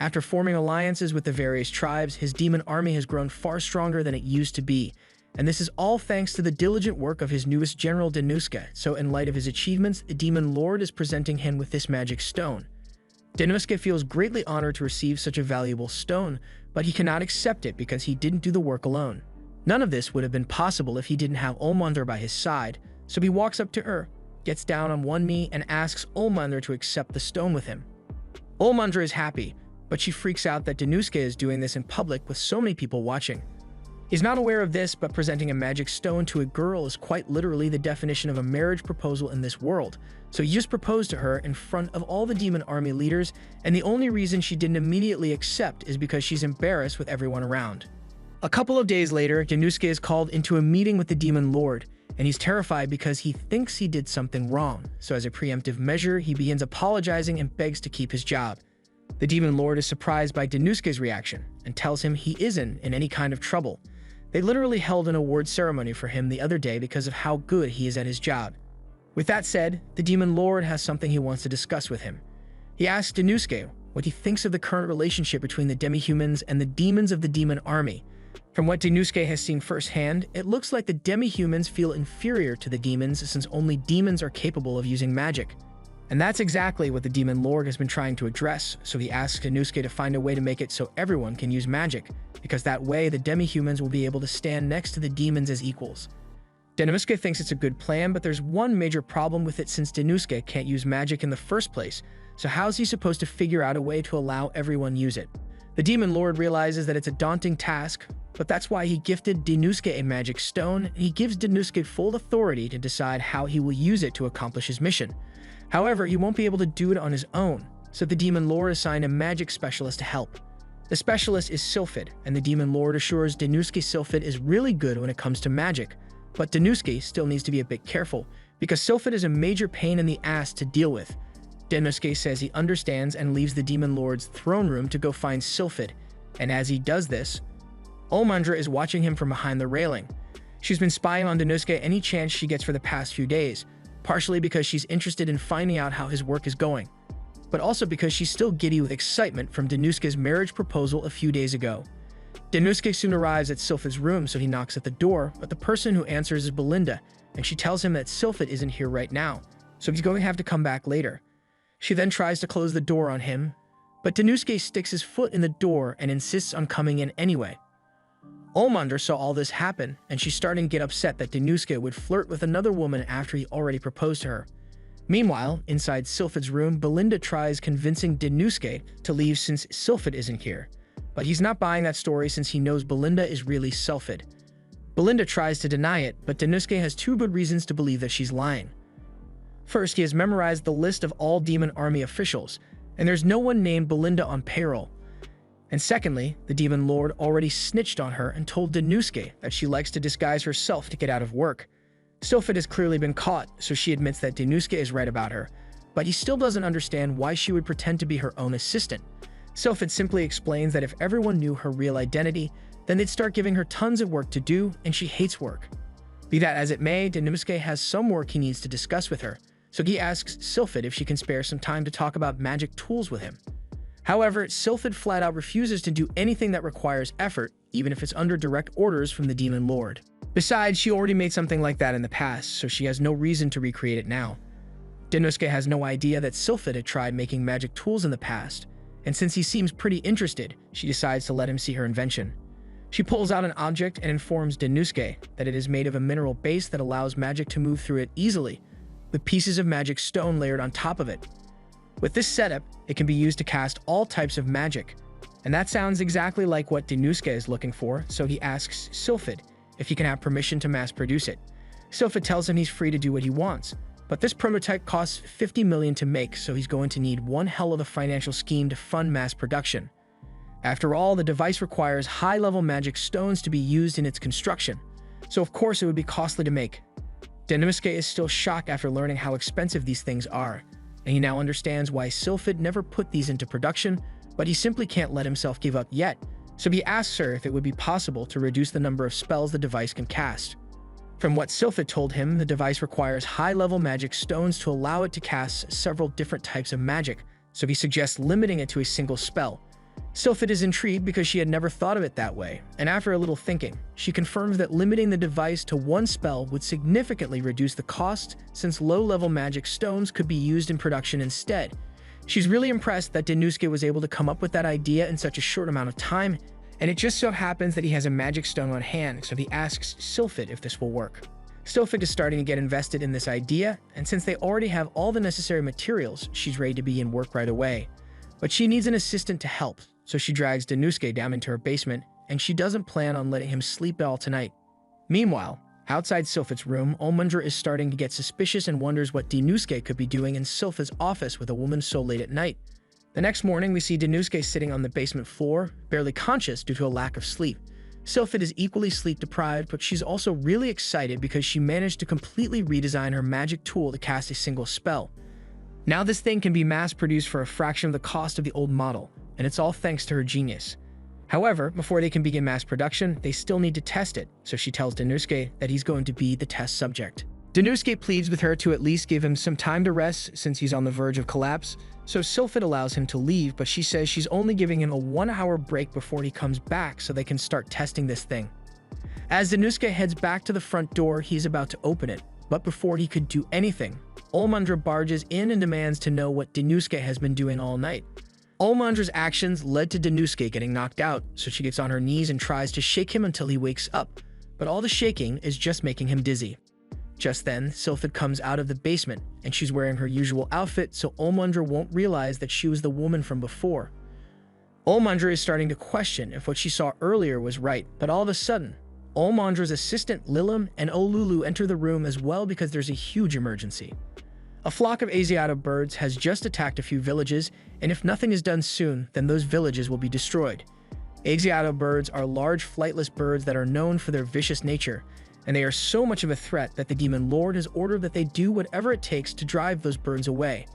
After forming alliances with the various tribes, his demon army has grown far stronger than it used to be, and this is all thanks to the diligent work of his newest general Denuske, so in light of his achievements, the Demon Lord is presenting him with this magic stone. Denuske feels greatly honored to receive such a valuable stone, but he cannot accept it because he didn't do the work alone. None of this would have been possible if he didn't have Olmandra by his side, so he walks up to her, gets down on one knee, and asks Olmandra to accept the stone with him. Olmandra is happy, but she freaks out that Denuske is doing this in public with so many people watching. He's not aware of this, but presenting a magic stone to a girl is quite literally the definition of a marriage proposal in this world. So he just proposed to her in front of all the demon army leaders, and the only reason she didn't immediately accept is because she's embarrassed with everyone around. A couple of days later, Danosuke is called into a meeting with the demon lord, and he's terrified because he thinks he did something wrong. So as a preemptive measure, he begins apologizing and begs to keep his job. The demon lord is surprised by Danosuke's reaction and tells him he isn't in any kind of trouble. They literally held an award ceremony for him the other day because of how good he is at his job. With that said, the demon lord has something he wants to discuss with him. He asks Danosuke what he thinks of the current relationship between the demi-humans and the demons of the demon army. From what Danosuke has seen firsthand, it looks like the demi-humans feel inferior to the demons since only demons are capable of using magic. And that's exactly what the demon lord has been trying to address, so he asks Danosuke to find a way to make it so everyone can use magic, because that way the demi-humans will be able to stand next to the demons as equals. Danosuke thinks it's a good plan, but there's one major problem with it since Danosuke can't use magic in the first place, so how's he supposed to figure out a way to allow everyone use it? The demon lord realizes that it's a daunting task, but that's why he gifted Danosuke a magic stone, and he gives Danosuke full authority to decide how he will use it to accomplish his mission. However, he won't be able to do it on his own, so the demon lord assigned a magic specialist to help. The specialist is Sylphid, and the demon lord assures Danosuke Sylphid is really good when it comes to magic. But Danosuke still needs to be a bit careful, because Sylphid is a major pain in the ass to deal with. Danosuke says he understands and leaves the demon lord's throne room to go find Sylphid, and as he does this, Omandra is watching him from behind the railing. She's been spying on Danosuke any chance she gets for the past few days, partially because she's interested in finding out how his work is going, but also because she's still giddy with excitement from Danosuke's marriage proposal a few days ago. Danosuke soon arrives at Sylphid's room, so he knocks at the door, but the person who answers is Belinda, and she tells him that Sylphid isn't here right now, so he's going to have to come back later. She then tries to close the door on him, but Danosuke sticks his foot in the door and insists on coming in anyway. Omandra saw all this happen, and she's starting to get upset that Danosuke would flirt with another woman after he already proposed to her. Meanwhile, inside Sylphid's room, Belinda tries convincing Danosuke to leave since Sylphid isn't here. But he's not buying that story since he knows Belinda is really Sylphid. Belinda tries to deny it, but Danosuke has two good reasons to believe that she's lying. First, he has memorized the list of all demon army officials, and there's no one named Belinda on payroll. And secondly, the demon lord already snitched on her and told Danosuke that she likes to disguise herself to get out of work. Sylphid has clearly been caught, so she admits that Danosuke is right about her, but he still doesn't understand why she would pretend to be her own assistant. Sylphid simply explains that if everyone knew her real identity, then they'd start giving her tons of work to do, and she hates work. Be that as it may, Danosuke has some work he needs to discuss with her, so he asks Sylphid if she can spare some time to talk about magic tools with him. However, Sylphid flat out refuses to do anything that requires effort, even if it's under direct orders from the demon lord. Besides, she already made something like that in the past, so she has no reason to recreate it now. Danosuke has no idea that Sylphid had tried making magic tools in the past, and since he seems pretty interested, she decides to let him see her invention. She pulls out an object and informs Danosuke that it is made of a mineral base that allows magic to move through it easily, with pieces of magic stone layered on top of it. With this setup, it can be used to cast all types of magic, and that sounds exactly like what Danosuke is looking for, so he asks Sylphid if he can have permission to mass produce it. Sylphid tells him he's free to do what he wants, but this prototype costs 50 million to make, so he's going to need one hell of a financial scheme to fund mass production. After all, the device requires high-level magic stones to be used in its construction, so of course it would be costly to make. Danosuke is still shocked after learning how expensive these things are, and he now understands why Sylphid never put these into production, but he simply can't let himself give up yet, so he asks her if it would be possible to reduce the number of spells the device can cast. From what Sylphid told him, the device requires high-level magic stones to allow it to cast several different types of magic, so he suggests limiting it to a single spell. Sylphid is intrigued because she had never thought of it that way, and after a little thinking, she confirms that limiting the device to one spell would significantly reduce the cost since low-level magic stones could be used in production instead. She's really impressed that Danosuke was able to come up with that idea in such a short amount of time, and it just so happens that he has a magic stone on hand, so he asks Sylphid if this will work. Sylphid is starting to get invested in this idea, and since they already have all the necessary materials, she's ready to begin work right away. But she needs an assistant to help, so she drags Danosuke down into her basement and she doesn't plan on letting him sleep at all tonight. Meanwhile, outside Sylphid's room, Olmundra is starting to get suspicious and wonders what Dinusuke could be doing in Sylphid's office with a woman so late at night. The next morning, we see Dinusuke sitting on the basement floor, barely conscious due to a lack of sleep. Sylphid is equally sleep-deprived, but she's also really excited because she managed to completely redesign her magic tool to cast a single spell. Now this thing can be mass-produced for a fraction of the cost of the old model, and it's all thanks to her genius. However, before they can begin mass production, they still need to test it, so she tells Dinusuke that he's going to be the test subject. Dinusuke pleads with her to at least give him some time to rest since he's on the verge of collapse, so Sylphid allows him to leave, but she says she's only giving him a 1-hour break before he comes back so they can start testing this thing. As Dinusuke heads back to the front door, he's about to open it, but before he could do anything, Olmundra barges in and demands to know what Dinusuke has been doing all night. Olmundra's actions led to Dinusuke getting knocked out, so she gets on her knees and tries to shake him until he wakes up, but all the shaking is just making him dizzy. Just then, Sylphid comes out of the basement, and she's wearing her usual outfit so Olmundra won't realize that she was the woman from before. Olmundra is starting to question if what she saw earlier was right, but all of a sudden, Olmundra's assistant Lilim and Olulu enter the room as well because there's a huge emergency. A flock of Asiata birds has just attacked a few villages, and if nothing is done soon, then those villages will be destroyed. Asiata birds are large flightless birds that are known for their vicious nature, and they are so much of a threat that the Demon Lord has ordered that they do whatever it takes to drive those birds away.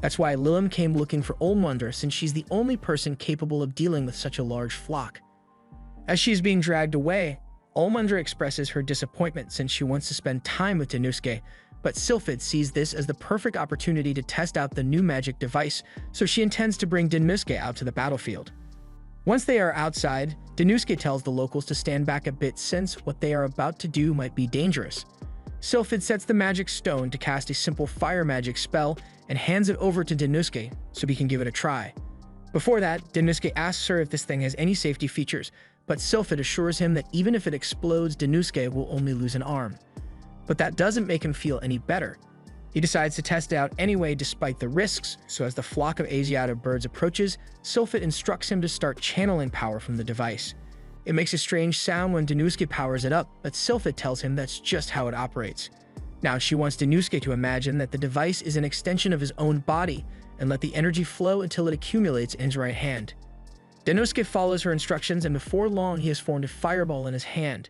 That's why Lilim came looking for Olmundra, since she's the only person capable of dealing with such a large flock. As she's being dragged away, Olmundra expresses her disappointment since she wants to spend time with Dinusuke, but Sylphid sees this as the perfect opportunity to test out the new magic device, so she intends to bring Dinusuke out to the battlefield. Once they are outside, Dinusuke tells the locals to stand back a bit since what they are about to do might be dangerous. Sylphid sets the magic stone to cast a simple fire magic spell and hands it over to Dinusuke so he can give it a try. Before that, Dinusuke asks her if this thing has any safety features, but Sylphid assures him that even if it explodes, Dinusuke will only lose an arm. But that doesn't make him feel any better. He decides to test it out anyway despite the risks, so as the flock of Asiata birds approaches, Sylphid instructs him to start channeling power from the device. It makes a strange sound when Dinusuke powers it up, but Sylphid tells him that's just how it operates. Now she wants Dinusuke to imagine that the device is an extension of his own body and let the energy flow until it accumulates in his right hand. Dinusuke follows her instructions, and before long he has formed a fireball in his hand.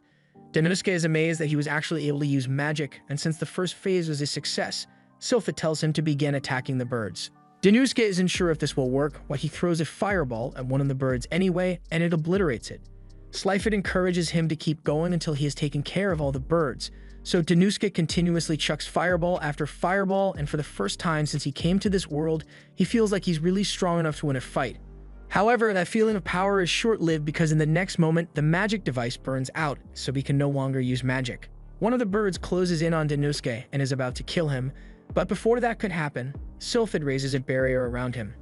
Dinusuke is amazed that he was actually able to use magic, and since the first phase was a success, Sylphid tells him to begin attacking the birds. Dinusuke isn't sure if this will work, but he throws a fireball at one of the birds anyway, and it obliterates it. Slyphid encourages him to keep going until he has taken care of all the birds, so Dinusuke continuously chucks fireball after fireball, and for the first time since he came to this world, he feels like he's really strong enough to win a fight. However, that feeling of power is short-lived because in the next moment, the magic device burns out, so he can no longer use magic. One of the birds closes in on Dinusuke and is about to kill him, but before that could happen, Sylphid raises a barrier around him.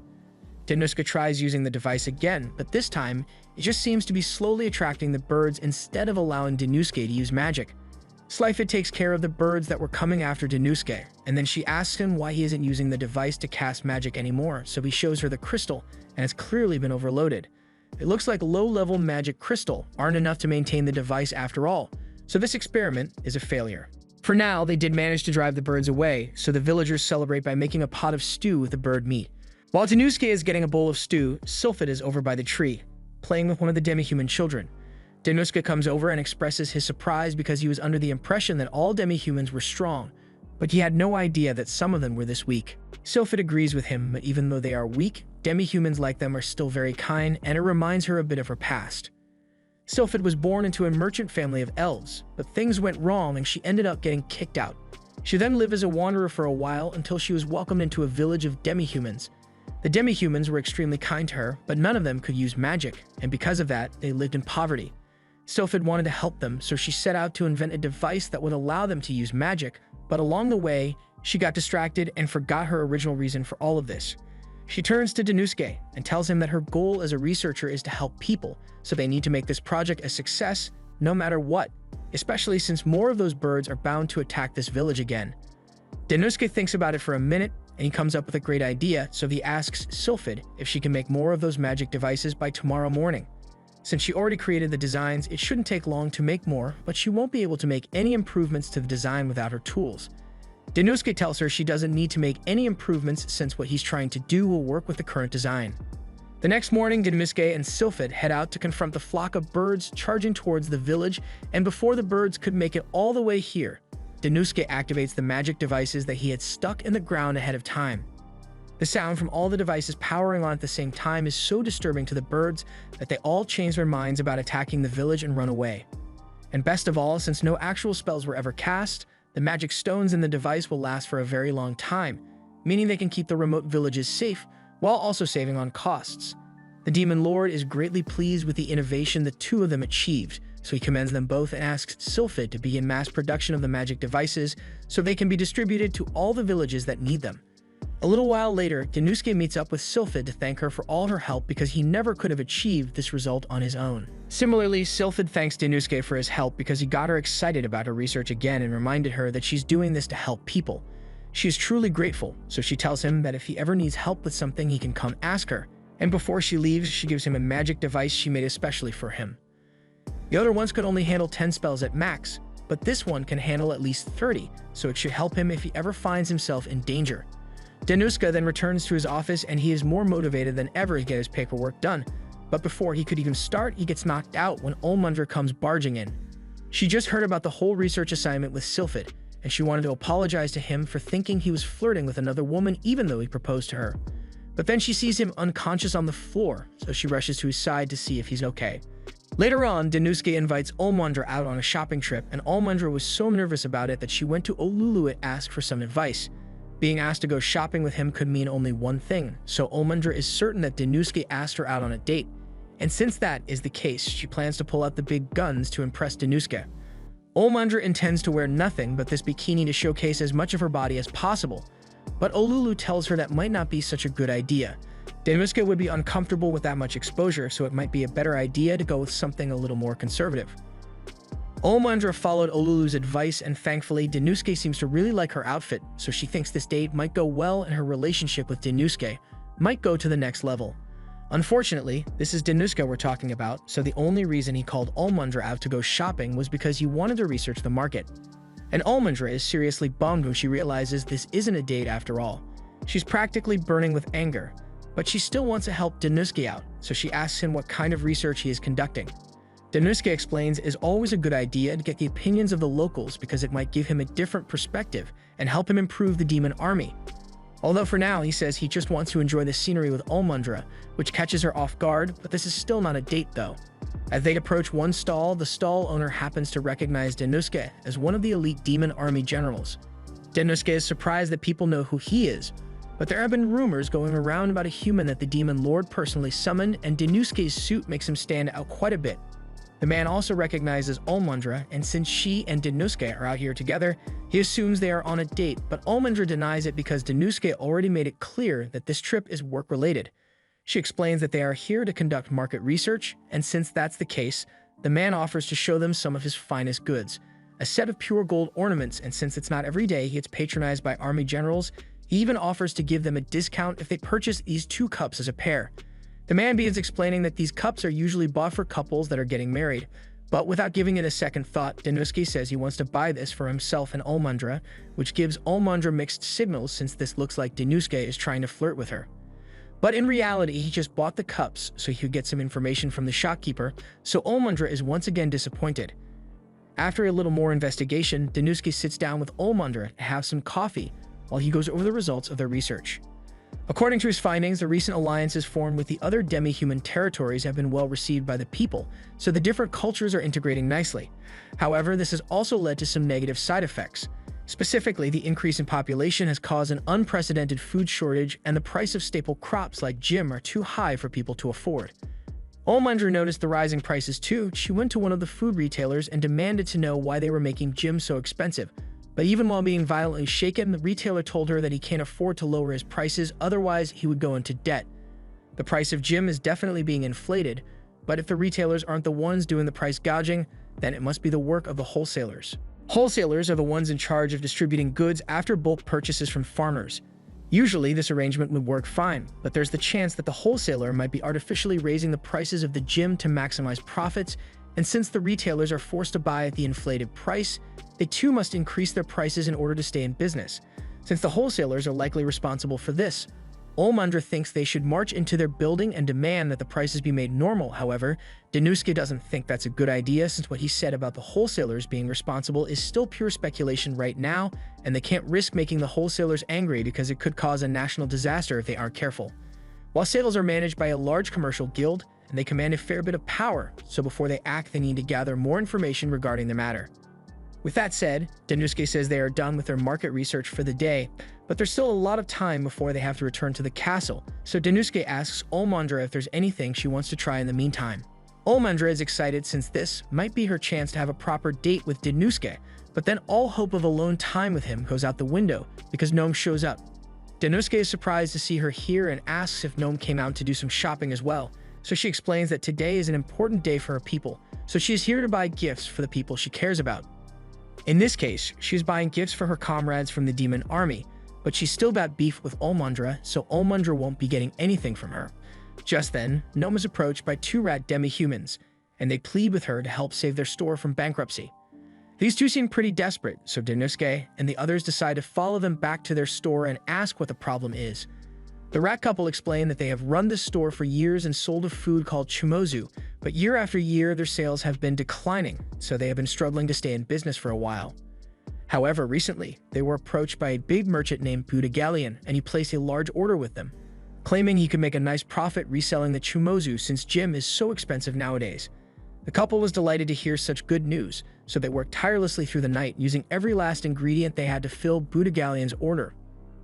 Dinusuke tries using the device again, but this time, it just seems to be slowly attracting the birds instead of allowing Dinusuke to use magic. Slyphid takes care of the birds that were coming after Dinusuke, and then she asks him why he isn't using the device to cast magic anymore, so he shows her the crystal, and it's clearly been overloaded. It looks like low-level magic crystal aren't enough to maintain the device after all, so this experiment is a failure. For now, they did manage to drive the birds away, so the villagers celebrate by making a pot of stew with the bird meat. While Dinusuke is getting a bowl of stew, Sylphid is over by the tree, playing with one of the demi-human children. Dinusuke comes over and expresses his surprise because he was under the impression that all demi-humans were strong, but he had no idea that some of them were this weak. Sylphid agrees with him, but even though they are weak, demi-humans like them are still very kind, and it reminds her a bit of her past. Sylphid was born into a merchant family of elves, but things went wrong and she ended up getting kicked out. She then lived as a wanderer for a while until she was welcomed into a village of demi-humans. The demi-humans were extremely kind to her, but none of them could use magic, and because of that, they lived in poverty. Sylphid wanted to help them, so she set out to invent a device that would allow them to use magic, but along the way, she got distracted and forgot her original reason for all of this. She turns to Dinusuke and tells him that her goal as a researcher is to help people, so they need to make this project a success no matter what, especially since more of those birds are bound to attack this village again. Dinusuke thinks about it for a minute, and he comes up with a great idea, so he asks Sylphid if she can make more of those magic devices by tomorrow morning. Since she already created the designs, it shouldn't take long to make more, but she won't be able to make any improvements to the design without her tools. Danusuke tells her she doesn't need to make any improvements since what he's trying to do will work with the current design. The next morning, Danusuke and Sylphid head out to confront the flock of birds charging towards the village, and before the birds could make it all the way here, Danusuke activates the magic devices that he had stuck in the ground ahead of time. The sound from all the devices powering on at the same time is so disturbing to the birds that they all change their minds about attacking the village and run away. And best of all, since no actual spells were ever cast, the magic stones in the device will last for a very long time, meaning they can keep the remote villages safe while also saving on costs. The Demon Lord is greatly pleased with the innovation the two of them achieved, so he commends them both and asks Sylphid to begin mass production of the magic devices so they can be distributed to all the villages that need them. A little while later, Danusuke meets up with Sylphid to thank her for all her help because he never could have achieved this result on his own. Similarly, Sylphid thanks Danusuke for his help because he got her excited about her research again and reminded her that she's doing this to help people. She is truly grateful, so she tells him that if he ever needs help with something, he can come ask her. And before she leaves, she gives him a magic device she made especially for him. The other ones could only handle 10 spells at max, but this one can handle at least 30, so it should help him if he ever finds himself in danger. Danusuke then returns to his office and he is more motivated than ever to get his paperwork done, but before he could even start, he gets knocked out when Olmundra comes barging in. She just heard about the whole research assignment with Sylphid, and she wanted to apologize to him for thinking he was flirting with another woman even though he proposed to her. But then she sees him unconscious on the floor, so she rushes to his side to see if he's okay. Later on, Danusuke invites Olmundra out on a shopping trip, and Olmundra was so nervous about it that she went to Olulu to ask for some advice. Being asked to go shopping with him could mean only one thing, so Olmundra is certain that Danusuke asked her out on a date. And since that is the case, she plans to pull out the big guns to impress Danusuke. Olmundra intends to wear nothing but this bikini to showcase as much of her body as possible, but Olulu tells her that might not be such a good idea. Danusuke would be uncomfortable with that much exposure, so it might be a better idea to go with something a little more conservative. Olmundra followed Olulu's advice, and thankfully, Danusuke seems to really like her outfit, so she thinks this date might go well and her relationship with Danusuke might go to the next level. Unfortunately, this is Danusuke we're talking about, so the only reason he called Olmundra out to go shopping was because he wanted to research the market. And Olmundra is seriously bummed when she realizes this isn't a date after all. She's practically burning with anger, but she still wants to help Danusuke out, so she asks him what kind of research he is conducting. Danusuke explains it's always a good idea to get the opinions of the locals because it might give him a different perspective and help him improve the demon army. Although for now, he says he just wants to enjoy the scenery with Olmundra, which catches her off guard, but this is still not a date though. As they approach one stall, the stall owner happens to recognize Danusuke as one of the elite demon army generals. Danusuke is surprised that people know who he is, but there have been rumors going around about a human that the demon lord personally summoned, and Danusuke's suit makes him stand out quite a bit. The man also recognizes Olmundra, and since she and Danusuke are out here together, he assumes they are on a date, but Olmundra denies it because Danusuke already made it clear that this trip is work-related. She explains that they are here to conduct market research, and since that's the case, the man offers to show them some of his finest goods, a set of pure gold ornaments, and since it's not every day he gets patronized by army generals, he even offers to give them a discount if they purchase these 2 cups as a pair. The man begins explaining that these cups are usually bought for couples that are getting married, but without giving it a second thought, Danusuke says he wants to buy this for himself and Olmundra, which gives Olmundra mixed signals since this looks like Danusuke is trying to flirt with her. But in reality, he just bought the cups so he could get some information from the shopkeeper, so Olmundra is once again disappointed. After a little more investigation, Danusuke sits down with Olmundra to have some coffee while he goes over the results of their research. According to his findings, the recent alliances formed with the other demi-human territories have been well received by the people, so the different cultures are integrating nicely. However, this has also led to some negative side effects. Specifically, the increase in population has caused an unprecedented food shortage, and the price of staple crops like jim are too high for people to afford. Olmundra noticed the rising prices too. She went to one of the food retailers and demanded to know why they were making jim so expensive. But even while being violently shaken, the retailer told her that he can't afford to lower his prices, otherwise he would go into debt. The price of jim is definitely being inflated, but if the retailers aren't the ones doing the price gouging, then it must be the work of the wholesalers. Wholesalers are the ones in charge of distributing goods after bulk purchases from farmers. Usually, this arrangement would work fine, but there's the chance that the wholesaler might be artificially raising the prices of the gym to maximize profits, and since the retailers are forced to buy at the inflated price, they too must increase their prices in order to stay in business. Since the wholesalers are likely responsible for this, Olmandra thinks they should march into their building and demand that the prices be made normal. However, Danuske doesn't think that's a good idea, since what he said about the wholesalers being responsible is still pure speculation right now, and they can't risk making the wholesalers angry because it could cause a national disaster if they aren't careful. While sales are managed by a large commercial guild, and they command a fair bit of power, so before they act they need to gather more information regarding the matter. With that said, Danuske says they are done with their market research for the day, but there's still a lot of time before they have to return to the castle, so Danuske asks Olmandra if there's anything she wants to try in the meantime. Olmandra is excited since this might be her chance to have a proper date with Danuske, but then all hope of alone time with him goes out the window because Gnome shows up. Danuske is surprised to see her here and asks if Gnome came out to do some shopping as well, so she explains that today is an important day for her people, so she is here to buy gifts for the people she cares about. In this case, she is buying gifts for her comrades from the demon army, but she's still got beef with Olmandra, so Olmandra won't be getting anything from her. Just then, Gnome is approached by two rat demi-humans, and they plead with her to help save their store from bankruptcy. These two seem pretty desperate, so Danuske and the others decide to follow them back to their store and ask what the problem is. The rat couple explain that they have run this store for years and sold a food called chumozu, but year after year their sales have been declining, so they have been struggling to stay in business for a while. However, recently, they were approached by a big merchant named Budagalian, and he placed a large order with them, claiming he could make a nice profit reselling the chumozu since gym is so expensive nowadays. The couple was delighted to hear such good news, so they worked tirelessly through the night, using every last ingredient they had to fill Budagalian's order.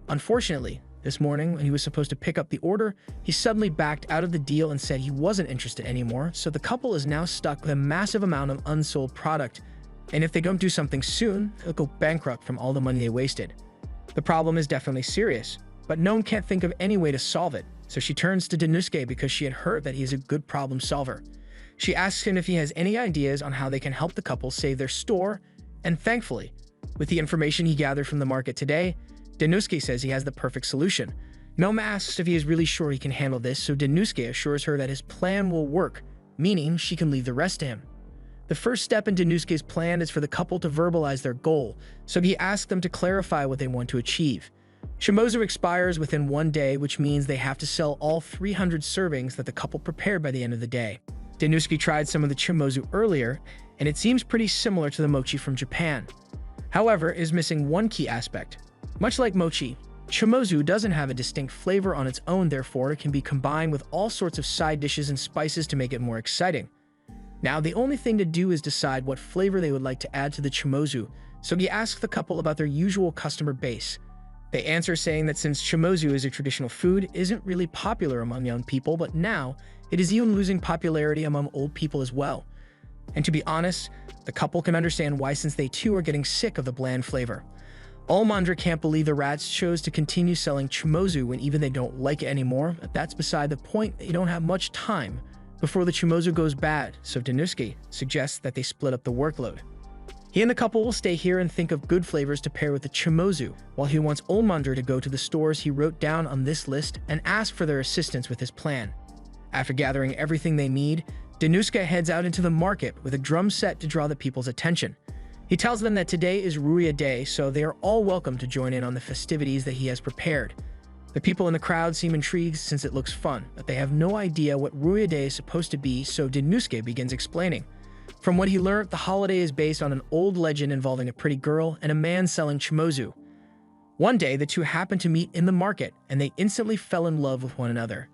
Unfortunately, this morning, when he was supposed to pick up the order, he suddenly backed out of the deal and said he wasn't interested anymore, so the couple is now stuck with a massive amount of unsold product, and if they don't do something soon, they'll go bankrupt from all the money they wasted. The problem is definitely serious, but Gnome can't think of any way to solve it, so she turns to Danuske because she had heard that he is a good problem solver. She asks him if he has any ideas on how they can help the couple save their store, and thankfully, with the information he gathered from the market today, Danuske says he has the perfect solution. Gnome asks if he is really sure he can handle this, so Danuske assures her that his plan will work, meaning she can leave the rest to him. The first step in Danuske's plan is for the couple to verbalize their goal, so he asks them to clarify what they want to achieve. Chumozu expires within 1 day, which means they have to sell all 300 servings that the couple prepared by the end of the day. Danuske tried some of the chumozu earlier, and it seems pretty similar to the mochi from Japan. However, it is missing one key aspect. Much like mochi, chumozu doesn't have a distinct flavor on its own, therefore it can be combined with all sorts of side dishes and spices to make it more exciting. Now, the only thing to do is decide what flavor they would like to add to the chumozu, so he asks the couple about their usual customer base. They answer saying that since chumozu is a traditional food, it isn't really popular among young people, but now it is even losing popularity among old people as well. And to be honest, the couple can understand why, since they too are getting sick of the bland flavor. Olmandra can't believe the rats chose to continue selling chumozu when even they don't like it anymore, but that's beside the point. They don't have much time before the chumozu goes bad, so Danuske suggests that they split up the workload. He and the couple will stay here and think of good flavors to pair with the chumozu, while he wants Olmandra to go to the stores he wrote down on this list and ask for their assistance with his plan. After gathering everything they need, Danuske heads out into the market with a drum set to draw the people's attention. He tells them that today is Ruya Day, so they are all welcome to join in on the festivities that he has prepared. The people in the crowd seem intrigued since it looks fun, but they have no idea what Ruya Day is supposed to be, so Danuske begins explaining. From what he learned, the holiday is based on an old legend involving a pretty girl and a man selling chumozu. One day, the two happened to meet in the market, and they instantly fell in love with one another.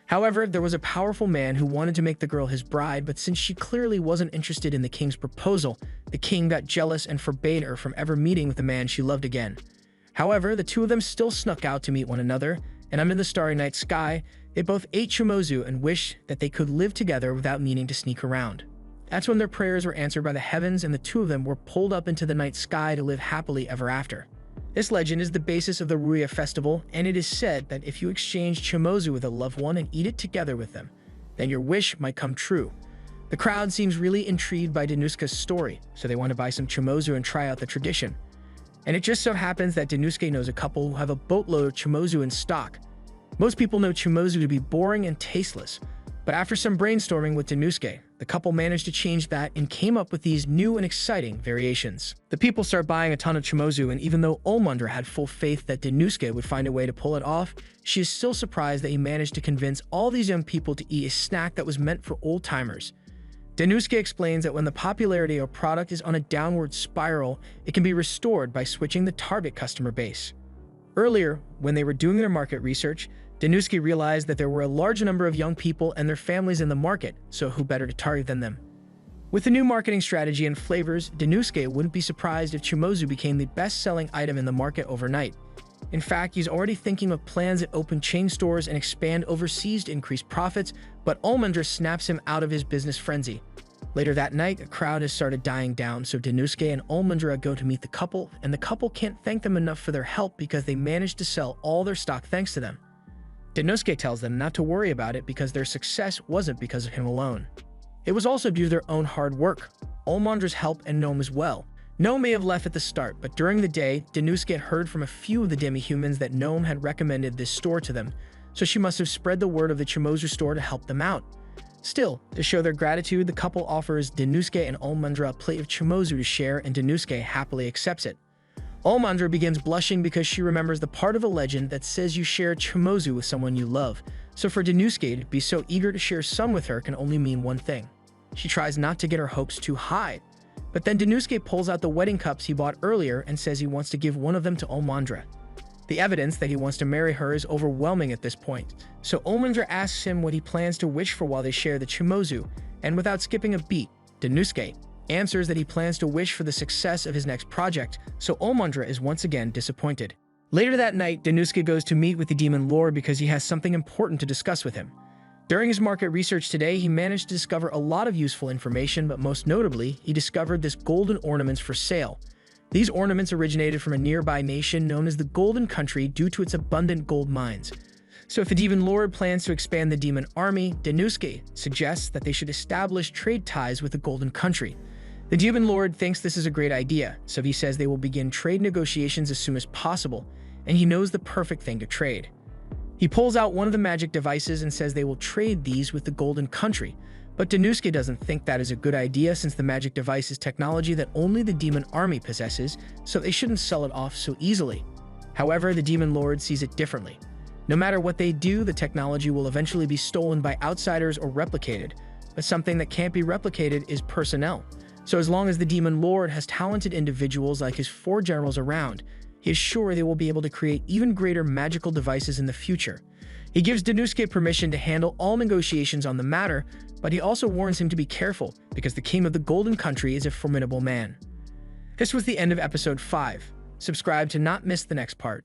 However, there was a powerful man who wanted to make the girl his bride, but since she clearly wasn't interested in the king's proposal, the king got jealous and forbade her from ever meeting with the man she loved again. However, the two of them still snuck out to meet one another, and under the starry night sky, they both ate chumozu and wished that they could live together without needing to sneak around. That's when their prayers were answered by the heavens, and the two of them were pulled up into the night sky to live happily ever after. This legend is the basis of the Ruya festival, and it is said that if you exchange chumozu with a loved one and eat it together with them, then your wish might come true. The crowd seems really intrigued by Danuske's story, so they want to buy some chumozu and try out the tradition. And it just so happens that Danusuke knows a couple who have a boatload of chumozu in stock. Most people know chumozu to be boring and tasteless, but after some brainstorming with Danusuke, the couple managed to change that and came up with these new and exciting variations. The people start buying a ton of chumozu, and even though Olmundra had full faith that Danusuke would find a way to pull it off, she is still surprised that he managed to convince all these young people to eat a snack that was meant for old-timers. Danusuke explains that when the popularity of a product is on a downward spiral, it can be restored by switching the target customer base. Earlier, when they were doing their market research, Danusuke realized that there were a large number of young people and their families in the market, so who better to target than them? With the new marketing strategy and flavors, Danusuke wouldn't be surprised if chumozu became the best-selling item in the market overnight. In fact, he's already thinking of plans to open chain stores and expand overseas to increase profits, but Olmundra snaps him out of his business frenzy. Later that night, a crowd has started dying down, so Danusuke and Olmundra go to meet the couple, and the couple can't thank them enough for their help because they managed to sell all their stock thanks to them. Danusuke tells them not to worry about it because their success wasn't because of him alone. It was also due to their own hard work, Olmundra's help, and Gnome as well. Gnome may have left at the start, but during the day, Danusuke had heard from a few of the demi-humans that Gnome had recommended this store to them, so she must have spread the word of the chumozu store to help them out. Still, to show their gratitude, the couple offers Danusuke and Olmundra a plate of chumozu to share, and Danusuke happily accepts it. Olmundra begins blushing because she remembers the part of a legend that says you share chumozu with someone you love, so for Danusuke to be so eager to share some with her can only mean one thing. She tries not to get her hopes too high, but then Danusuke pulls out the wedding cups he bought earlier and says he wants to give one of them to Olmundra. The evidence that he wants to marry her is overwhelming at this point, so Olmundra asks him what he plans to wish for while they share the chumozu, and without skipping a beat, Danusuke answers that he plans to wish for the success of his next project, so Olmundra is once again disappointed. Later that night, Danusuke goes to meet with the demon lord because he has something important to discuss with him. During his market research today, he managed to discover a lot of useful information, but most notably, he discovered this golden ornaments for sale. These ornaments originated from a nearby nation known as the Golden Country due to its abundant gold mines. So if the demon lord plans to expand the demon army, Danusuke suggests that they should establish trade ties with the Golden Country. The demon lord thinks this is a great idea, so he says they will begin trade negotiations as soon as possible, and he knows the perfect thing to trade. He pulls out one of the magic devices and says they will trade these with the Golden Country, but Danusuke doesn't think that is a good idea since the magic device is technology that only the demon army possesses, so they shouldn't sell it off so easily. However, the demon lord sees it differently. No matter what they do, the technology will eventually be stolen by outsiders or replicated, but something that can't be replicated is personnel. So as long as the demon lord has talented individuals like his 4 generals around, he is sure they will be able to create even greater magical devices in the future. He gives Danusuke permission to handle all negotiations on the matter, but he also warns him to be careful because the king of the Golden Country is a formidable man. This was the end of episode 5. Subscribe to not miss the next part.